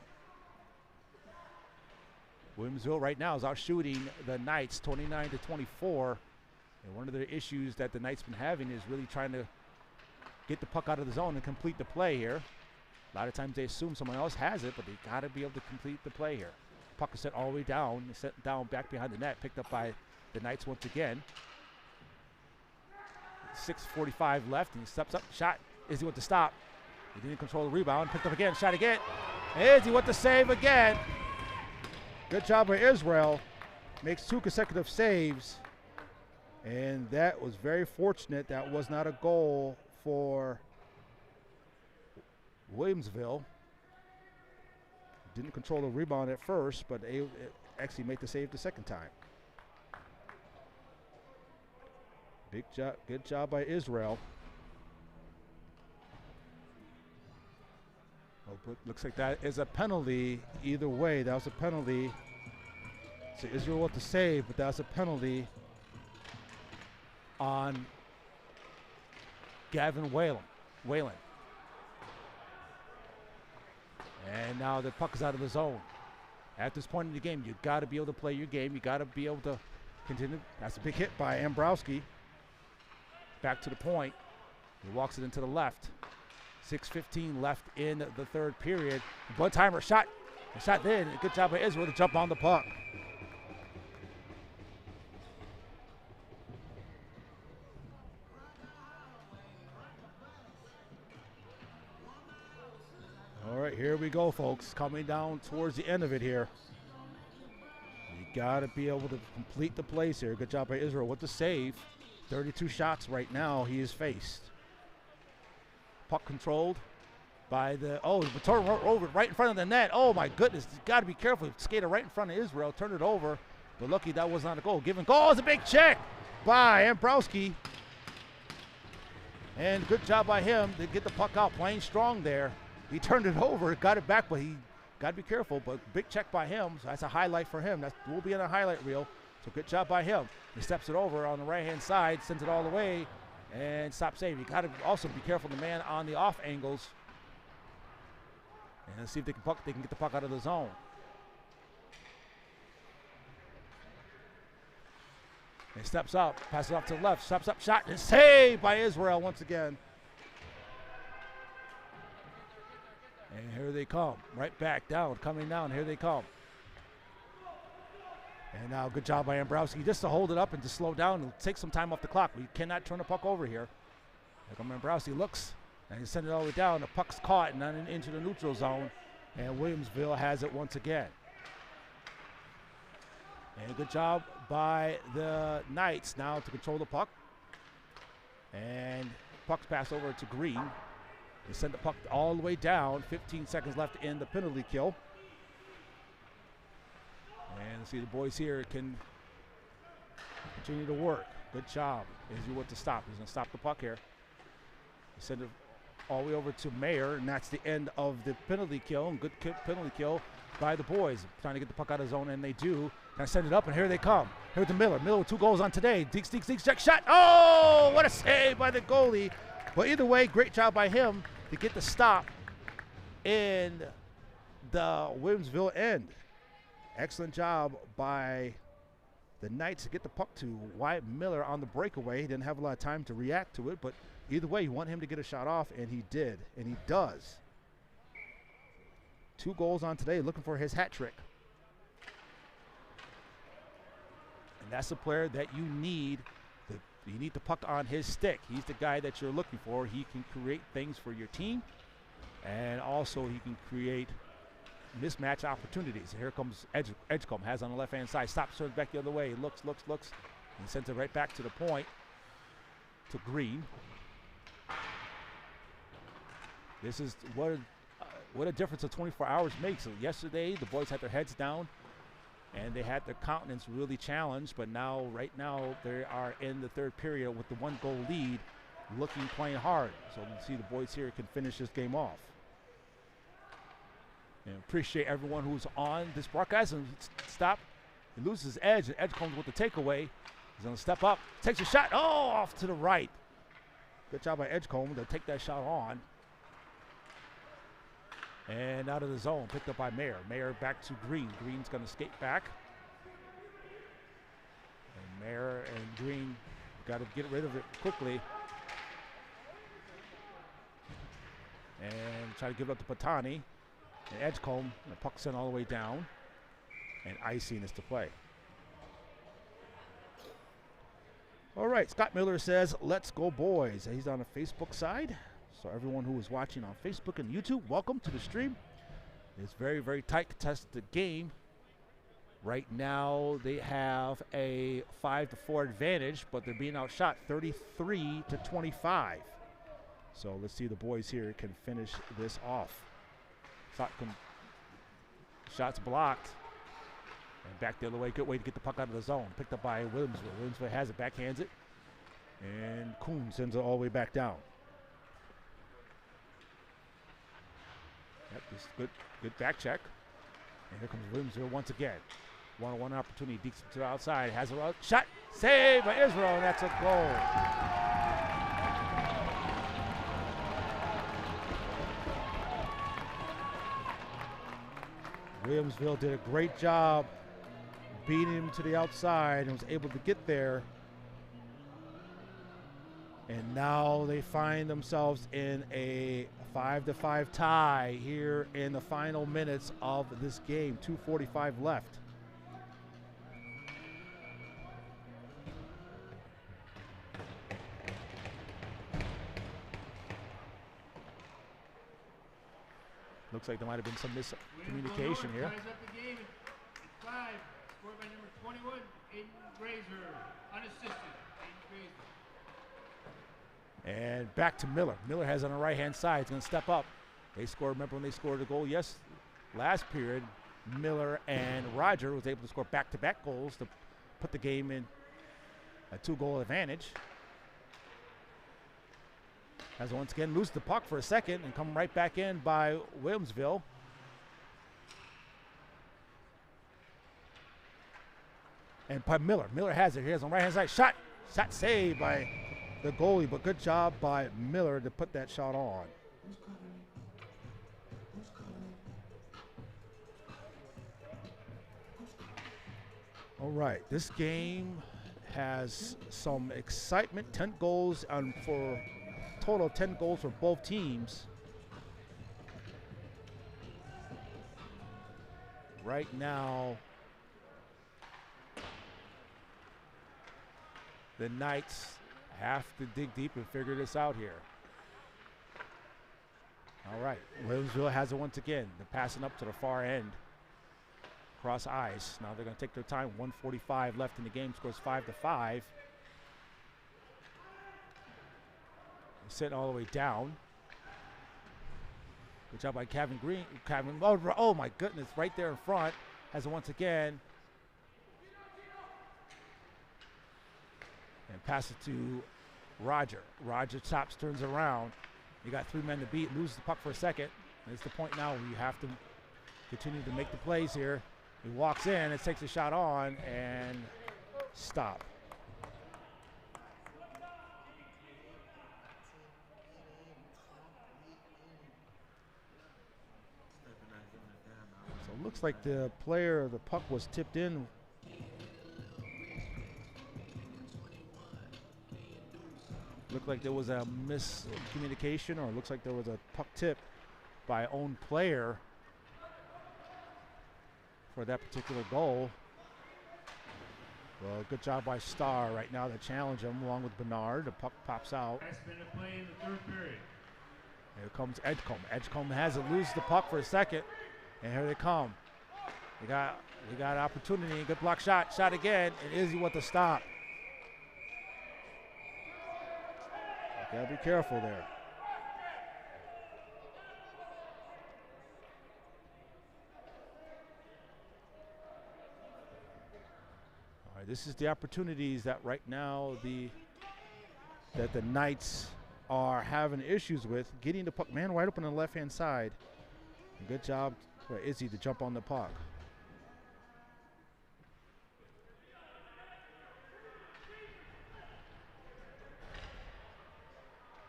Williamsville right now is out shooting the Knights 29-24. And one of the issues that the Knights been having is really trying to get the puck out of the zone and complete the play here. A lot of times they assume someone else has it, but they got to be able to complete the play here. Puck is set all the way down, set down back behind the net, picked up by the Knights once again. 6:45 left, and he steps up, shot. Izzy with the stop. He didn't control the rebound, picked up again, shot again. Izzy with the save again. Good job by Israel. Makes 2 consecutive saves. And that was very fortunate. That was not a goal for Williamsville. Didn't control the rebound at first, but they actually made the save the second time. Big job, good job by Israel. Oh, but looks like that is a penalty. Either way, that was a penalty. So Israel with the save, but that was a penalty on Gavin Whalen. And now the puck is out of the zone. At this point in the game, you got to be able to play your game. You got to be able to continue. That's a big hit by Ambrowski. Back to the point. He walks it into the left. 6:15 left in the third period. One-timer shot. A shot then. Good job by Israel to jump on the puck. All right, here we go, folks. Coming down towards the end of it here. You got to be able to complete the plays here. Good job by Israel with the save. 32 shots right now he has faced. Puck controlled by the, turn over right in front of the net. Oh my goodness, you got to be careful. Skater right in front of Israel, turn it over. But lucky that was not a goal. Given goal is a big check by Ambrowski. And good job by him to get the puck out, playing strong there. He turned it over, got it back, but he got to be careful. But big check by him, so that's a highlight for him. That will be in a highlight reel. So good job by him. He steps it over on the right-hand side, sends it all the way, and stop save. You got to also be careful of the man on the off angles. And let's see if they can get the puck out of the zone. He steps up, passes it off to the left, steps up, shot, and saved by Israel once again. And here they come, right back down, coming down, here they come. And now good job by Ambrowski just to hold it up and to slow down and take some time off the clock. We cannot turn the puck over here. Here come Ambrowski, looks, and he sends it all the way down. The puck's caught and then into the neutral zone, and Williamsville has it once again. And good job by the Knights now to control the puck. And puck's passed over to Green. They send the puck all the way down. 15 seconds left in the penalty kill. And see the boys here can continue to work. Good job. Izzy with the stop. He's going to stop the puck here. Send it all the way over to Mayer, and that's the end of the penalty kill. And good penalty kill by the boys. Trying to get the puck out of the zone, and they do. Kind of send it up, and here they come. Here to Miller. Miller with 2 goals on today. Deeks, check, shot. Oh, what a save by the goalie. But either way, great job by him to get the stop in the Williamsville end. Excellent job by the Knights to get the puck to Wyatt Miller on the breakaway. He didn't have a lot of time to react to it, but either way, you want him to get a shot off, and he did, and he does. 2 goals on today, looking for his hat trick. And that's the player that you need. You need the puck on his stick. He's the guy that you're looking for. He can create things for your team, and also he can create mismatch opportunities. And here comes Edgecombe, has on the left-hand side, stops, turns back the other way, looks, and sends it right back to the point to Green. This is what a difference of 24 hours makes. So yesterday, the boys had their heads down, and they had their countenance really challenged, but now, right now, they are in the 3rd period with the 1-goal lead, playing hard. So you see the boys here can finish this game off. And appreciate everyone who's on this broadcast. And stop. He loses his edge, and Edge comes with the takeaway. He's going to step up, takes a shot. Oh, off to the right. Good job by Edgecombe to take that shot on. And out of the zone, picked up by Mayer. Mayer back to Green. Green's going to skate back. And Mayer and Green got to get rid of it quickly. And try to give it up to Patani. And Edgecombe, the puck sent all the way down. And icing is to play. All right, Scott Miller says, let's go boys. He's on the Facebook side. So everyone who is watching on Facebook and YouTube, welcome to the stream. It's very, very tight contested game. Right now they have a 5-4 advantage, but they're being outshot 33-25. So let's see the boys here can finish this off. Shots blocked. And back the other way. Good way to get the puck out of the zone. Picked up by Williamsville. Williamsville has it, backhands it. And Kuhn sends it all the way back down. Yep, this is good back check. And here comes Williamsville once again. 1-on-1 opportunity. Deeks to the outside. Has a shot. Saved by Israel, and that's a goal. Williamsville did a great job beating him to the outside and was able to get there. And now they find themselves in a 5-5 tie here in the final minutes of this game. 2:45 left. Looks like there might have been some miscommunication here. Ties up the game at 5, scored by number 21, Aiden Grazer, unassisted. Aiden Grazer. And back to Miller. Miller has on the right-hand side. He's going to step up. They scored, remember when they scored a goal? Yes, last period, Miller and Roger was able to score back-to-back goals to put the game in a 2-goal advantage. Has once again lose the puck for a second and come right back in by Williamsville. And by Miller. Miller has it. He has on the right-hand side. Shot saved by the goalie, but good job by Miller to put that shot on. All right, this game has some excitement. 10 goals for total of 10 goals for both teams. Right now, the Knights have to dig deep and figure this out here. All right, Williamsville has it once again. They're passing up to the far end. Cross ice. Now they're going to take their time. 1:45 left in the game. Scores 5-5. Sitting all the way down. Good job by Kevin Green. Oh my goodness, right there in front. Has it once again. And pass it to Roger. Roger chops, turns around. You got 3 men to beat. Loses the puck for a second. And it's the point now where you have to continue to make the plays here. He walks in, it takes a shot on, and stop. So Looks like the player, the puck was tipped in. Looked like there was a miscommunication, or it looks like there was a puck tip by own player for that particular goal. Well, good job by Starr right now to challenge him along with Bernard. The puck pops out. Last minute play in the third period. Here comes Edgecombe. Edgecombe has it, loses the puck for a second, and here they come. They got opportunity. Good block shot. Shot again, and Izzy with the stop. Gotta be careful there. All right, this is the opportunities that right now that the Knights are having issues with, getting the puck man wide open on the left-hand side. And good job for Izzy to jump on the puck.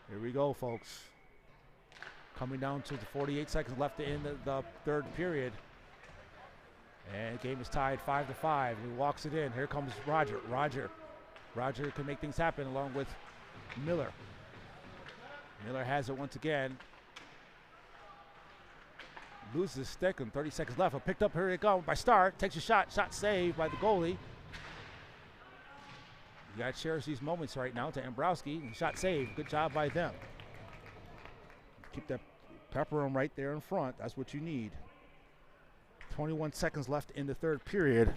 Here we go, folks. Coming down to the 48 seconds left in the third period. And the game is tied 5-5. He walks it in. Here comes Roger. Roger can make things happen along with Miller. Miller has it once again. Loses his stick and 30 seconds left. Picked up, here they go by Starr. Takes a shot. Shot saved by the goalie. You got to cherish these moments right now to Ambrowski. Shot saved. Good job by them. Keep that, pepper them right there in front. That's what you need. 21 seconds left in the third period.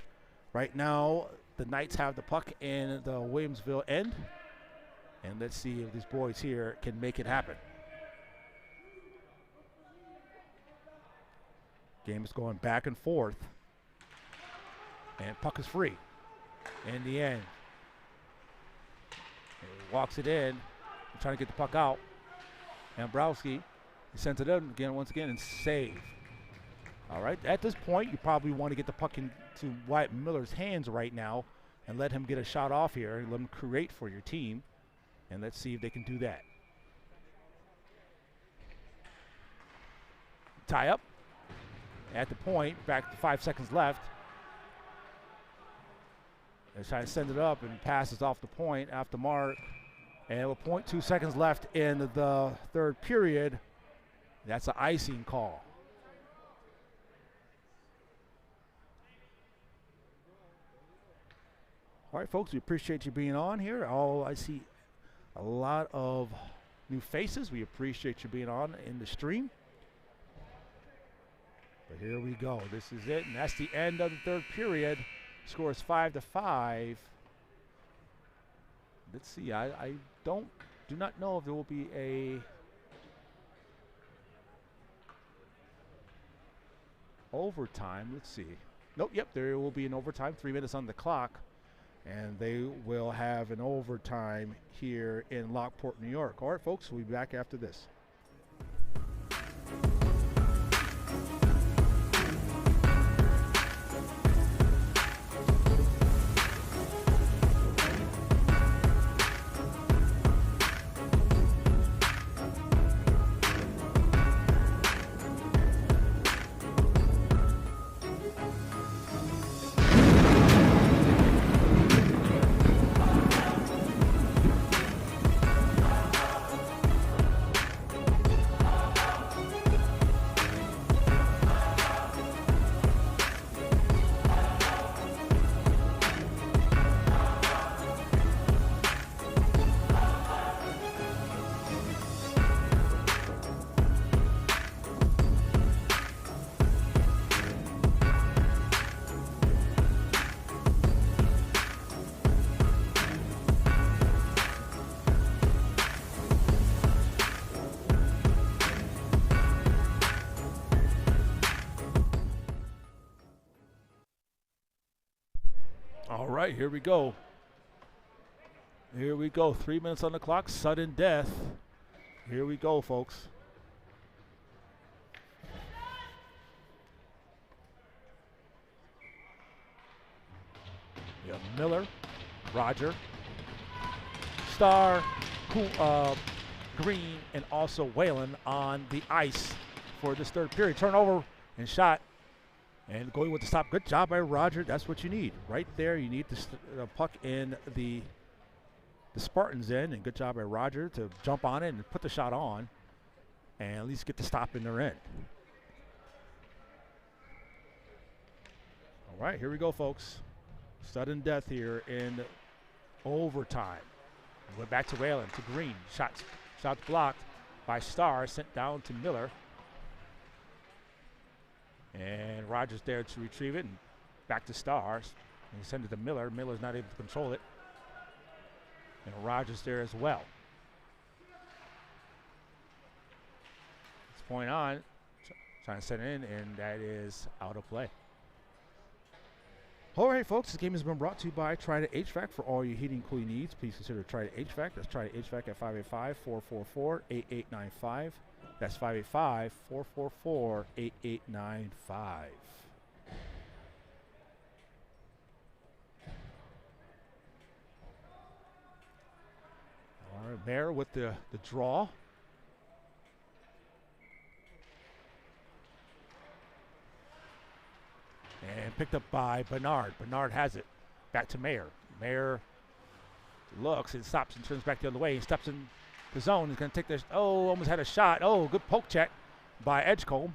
Right now, the Knights have the puck in the Williamsville end. And let's see if these boys here can make it happen. Game is going back and forth. And puck is free in the end. He walks it in, trying to get the puck out. Ambrowski, he sends it in again, once again, and save. All right, at this point, you probably want to get the puck into Wyatt Miller's hands right now and let him get a shot off here and let him create for your team. And let's see if they can do that. Tie up at the point, back to 5 seconds left. They're trying to send it up and passes off the point after mark. And with 0.2 seconds left in the third period, that's an icing call. All right, folks, we appreciate you being on here. I see a lot of new faces. We appreciate you being on in the stream. But here we go. This is it, and that's the end of the third period. Score is 5-5. Let's see. I do not know if there will be a overtime. Let's see. Nope. Yep. There will be an overtime. 3 minutes on the clock, and they will have an overtime here in Lockport, New York. All right, folks. We'll be back after this. All right, here we go. Here we go. 3 minutes on the clock. Sudden death. Here we go, folks. Yeah, Miller, Roger, Starr, Green, and also Whalen on the ice for this third period. Turnover and shot And going with the stop. Good job by Roger. That's what you need. Right there, you need the puck in the Spartans in. And good job by Roger to jump on it and put the shot on. And at least get the stop in their end. All right, here we go, folks. Sudden death here in overtime. Went back to Whalen, to Green. Shots blocked by Starr, sent down to Miller. And Rogers there to retrieve it, and back to Stars. And send it to Miller. Miller's not able to control it. And Rogers there as well. This point on, trying to set it in, and that is out of play. All right, folks, this game has been brought to you by Trident HVAC. For all your heating and cooling needs, please consider Trident HVAC. That's Trident HVAC at 585-444-8895. That's 585-444-8895. All right, Mayer with the draw. And picked up by Bernard. Bernard has it. Back to Mayer. Mayer looks and stops and turns back the other way. He steps in the zone. He's going to take this. Oh, almost had a shot. Oh, good poke check by Edgecombe.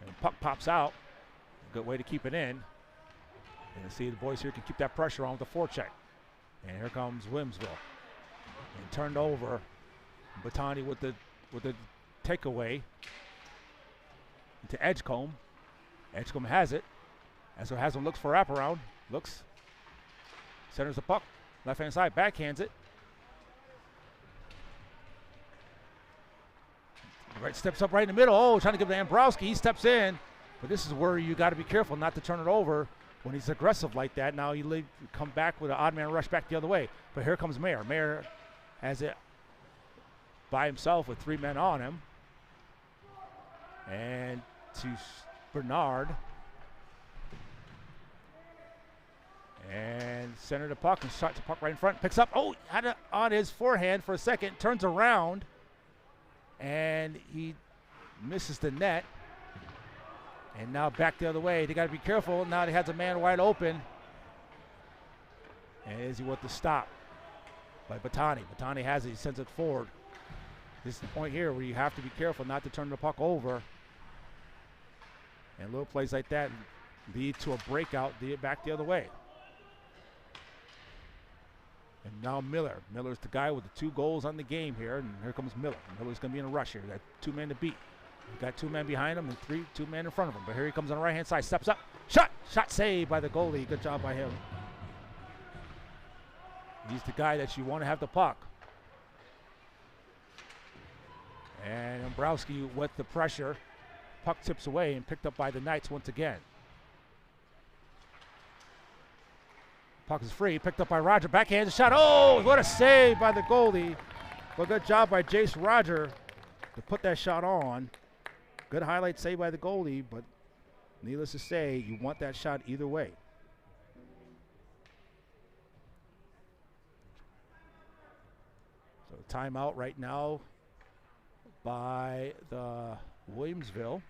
And puck pops out. Good way to keep it in. And see the boys here can keep that pressure on with the forecheck. And here comes Williamsville. And turned over. Batani with the takeaway into Edgecombe. Edgecombe has it. And so Haslam looks for wraparound. Looks. Centers the puck. Left hand side. Backhands it. Right, steps up right in the middle. Oh, trying to give it to Ambrowski. He steps in. But this is where you got to be careful not to turn it over when he's aggressive like that. Now you come back with an odd man rush back the other way. But here comes Mayer. Mayer has it by himself with 3 men on him. And to Bernard. And center the puck and shot the puck right in front. Picks up. Oh, had it on his forehand for a second. Turns around. And he misses the net. And now back the other way. They got to be careful. Now he has a man wide open. And is he with the stop by Batani. Batani has it. He sends it forward. This is the point here where you have to be careful not to turn the puck over. And little plays like that lead to a breakout back the other way. And now Miller. Miller's the guy with the 2 goals on the game here. And here comes Miller. Miller's going to be in a rush here. Got 2 men to beat. He got 2 men behind him and 2 men in front of him. But here he comes on the right-hand side. Steps up. Shot. Shot saved by the goalie. Good job by him. He's the guy that you want to have the puck. And Dombrowski with the pressure. Puck tips away and picked up by the Knights once again. Puck is free. Picked up by Roger. Backhand shot. Oh, what a save by the goalie. Well, good job by Jace Roger to put that shot on. Good highlight save by the goalie, but needless to say, you want that shot either way. So timeout right now by the Williamsville.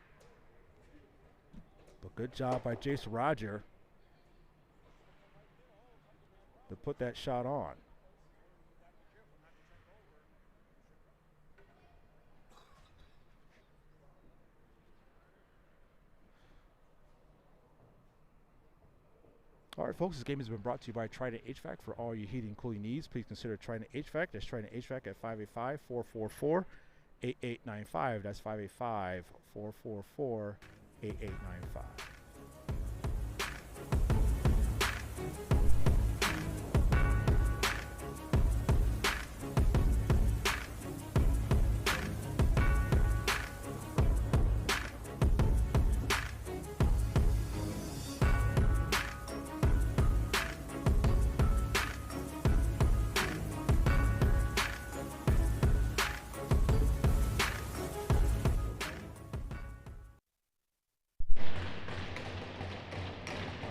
But good job by Jace Roger to put that shot on. All right, folks, this game has been brought to you by Trident HVAC. For all your heating and cooling needs, please consider Trident HVAC. That's Trident HVAC at 585-444-8895. That's 585-444-8895.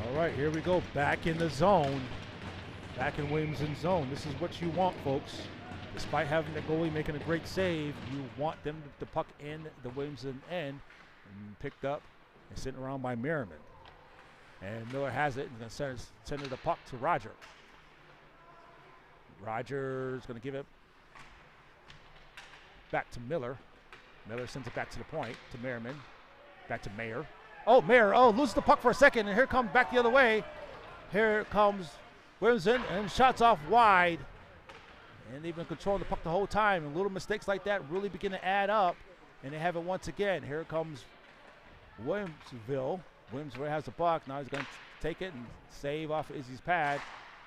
All right, here we go, back in the zone, back in Williamson's zone. This is what you want, folks. Despite having the goalie making a great save, you want them to puck in the Williamson end. picked up and sent around by Merriman. And Miller has it and going to send the puck to Roger. Roger's going to give it back to Miller. Miller sends it back to the point to Merriman. Back to Mayer. Oh, Mayer, loses the puck for a second, and here comes back the other way. Here comes Williamson, and shots off wide. And they've been controlling the puck the whole time, and little mistakes like that really begin to add up, and they have it once again. Here comes Williamsville. Williamsville has the puck. Now he's going to take it and save off Izzy's pad.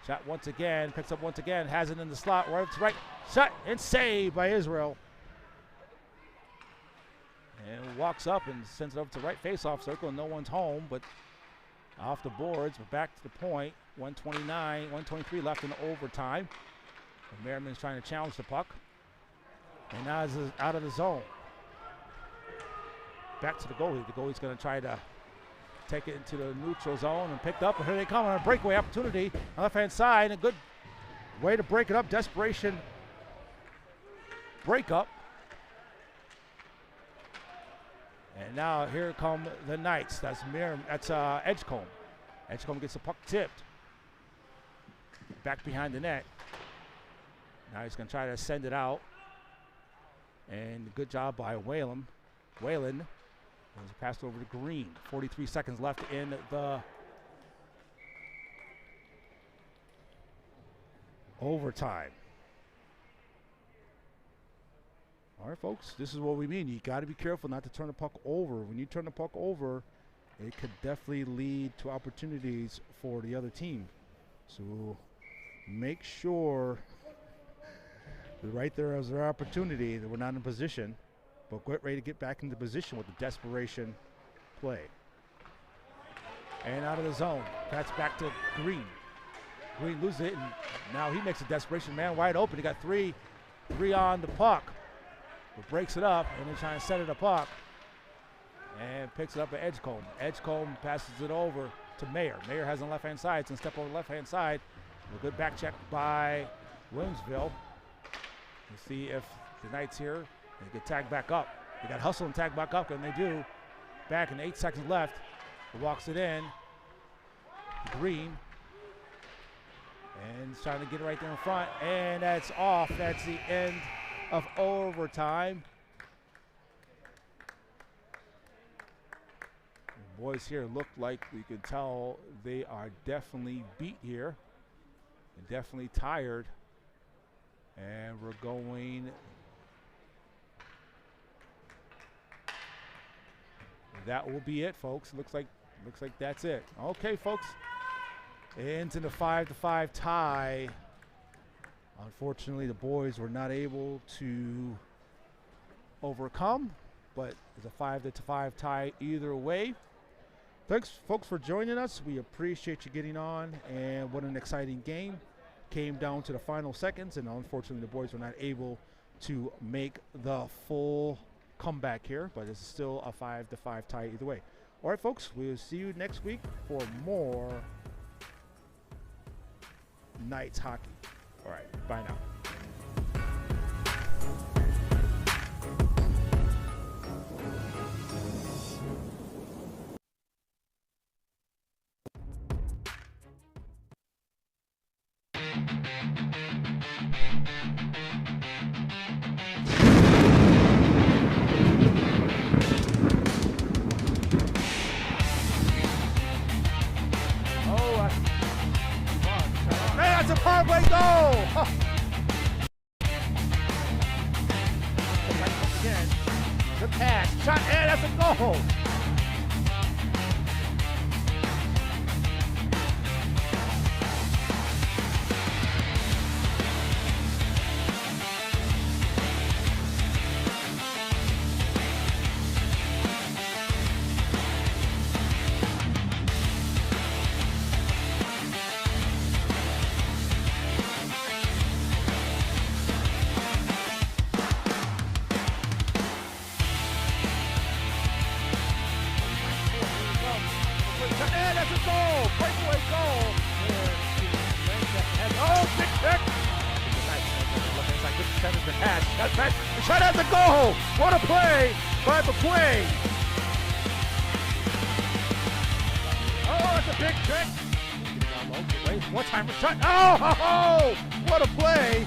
Shot once again, picks up once again, has it in the slot, right, shot and saved by Israel. And walks up and sends it over to right face-off circle. No one's home, but off the boards, but back to the point. 123 left in overtime. And Merriman's trying to challenge the puck. And now it's out of the zone. Back to the goalie. The goalie's going to try to take it into the neutral zone and picked up. And here they come on a breakaway opportunity on the left-hand side. A good way to break it up. Desperation breakup. And now here come the Knights. That's Edgecombe. Edgecombe gets the puck tipped. Back behind the net. Now he's going to try to send it out. And good job by Whalen. It was passed over to Green. 43 seconds left in the overtime. All right, folks, this is what we mean. You got to be careful not to turn the puck over. When you turn the puck over, it could definitely lead to opportunities for the other team. So make sure right there is their opportunity that we're not in position, but get ready to get back into position with the desperation play. And out of the zone, that's back to Green. Green loses it, and now he makes a desperation man wide open. He got three on the puck. But breaks it up, and they're trying to set it a puck. And picks it up at Edgecombe. Edgecombe passes it over to Mayer. Mayer has on the left-hand side. It's going to step over the left-hand side. A good back check by Williamsville. We'll see if the Knights here, they get tagged back up. They got hustle and tag back up, and they do. Back in 8 seconds left. He walks it in. Green. And he's trying to get it right there in front. And that's off. That's the end of overtime. The boys here look like we can tell they are definitely beat here and definitely tired. And we're going. That will be it, folks. Looks like that's it. Okay, folks. Ends in a 5-5 tie. Unfortunately, the boys were not able to overcome, but it's a 5-5 tie either way. Thanks, folks, for joining us. We appreciate you getting on, and what an exciting game. Came down to the final seconds, and unfortunately, the boys were not able to make the full comeback here, but it's still a 5-5 tie either way. All right, folks, we'll see you next week for more Knights hockey. All right, bye now. That's a power play goal! Again, the pass, shot, and that's a goal! And that's a goal! Breakaway goal! Oh, big pick! The pass. The shot at the goal! What a play by McQuaid! big trick. Get it down low. Get ready. One timer shot. Oh, ho, ho! What a play.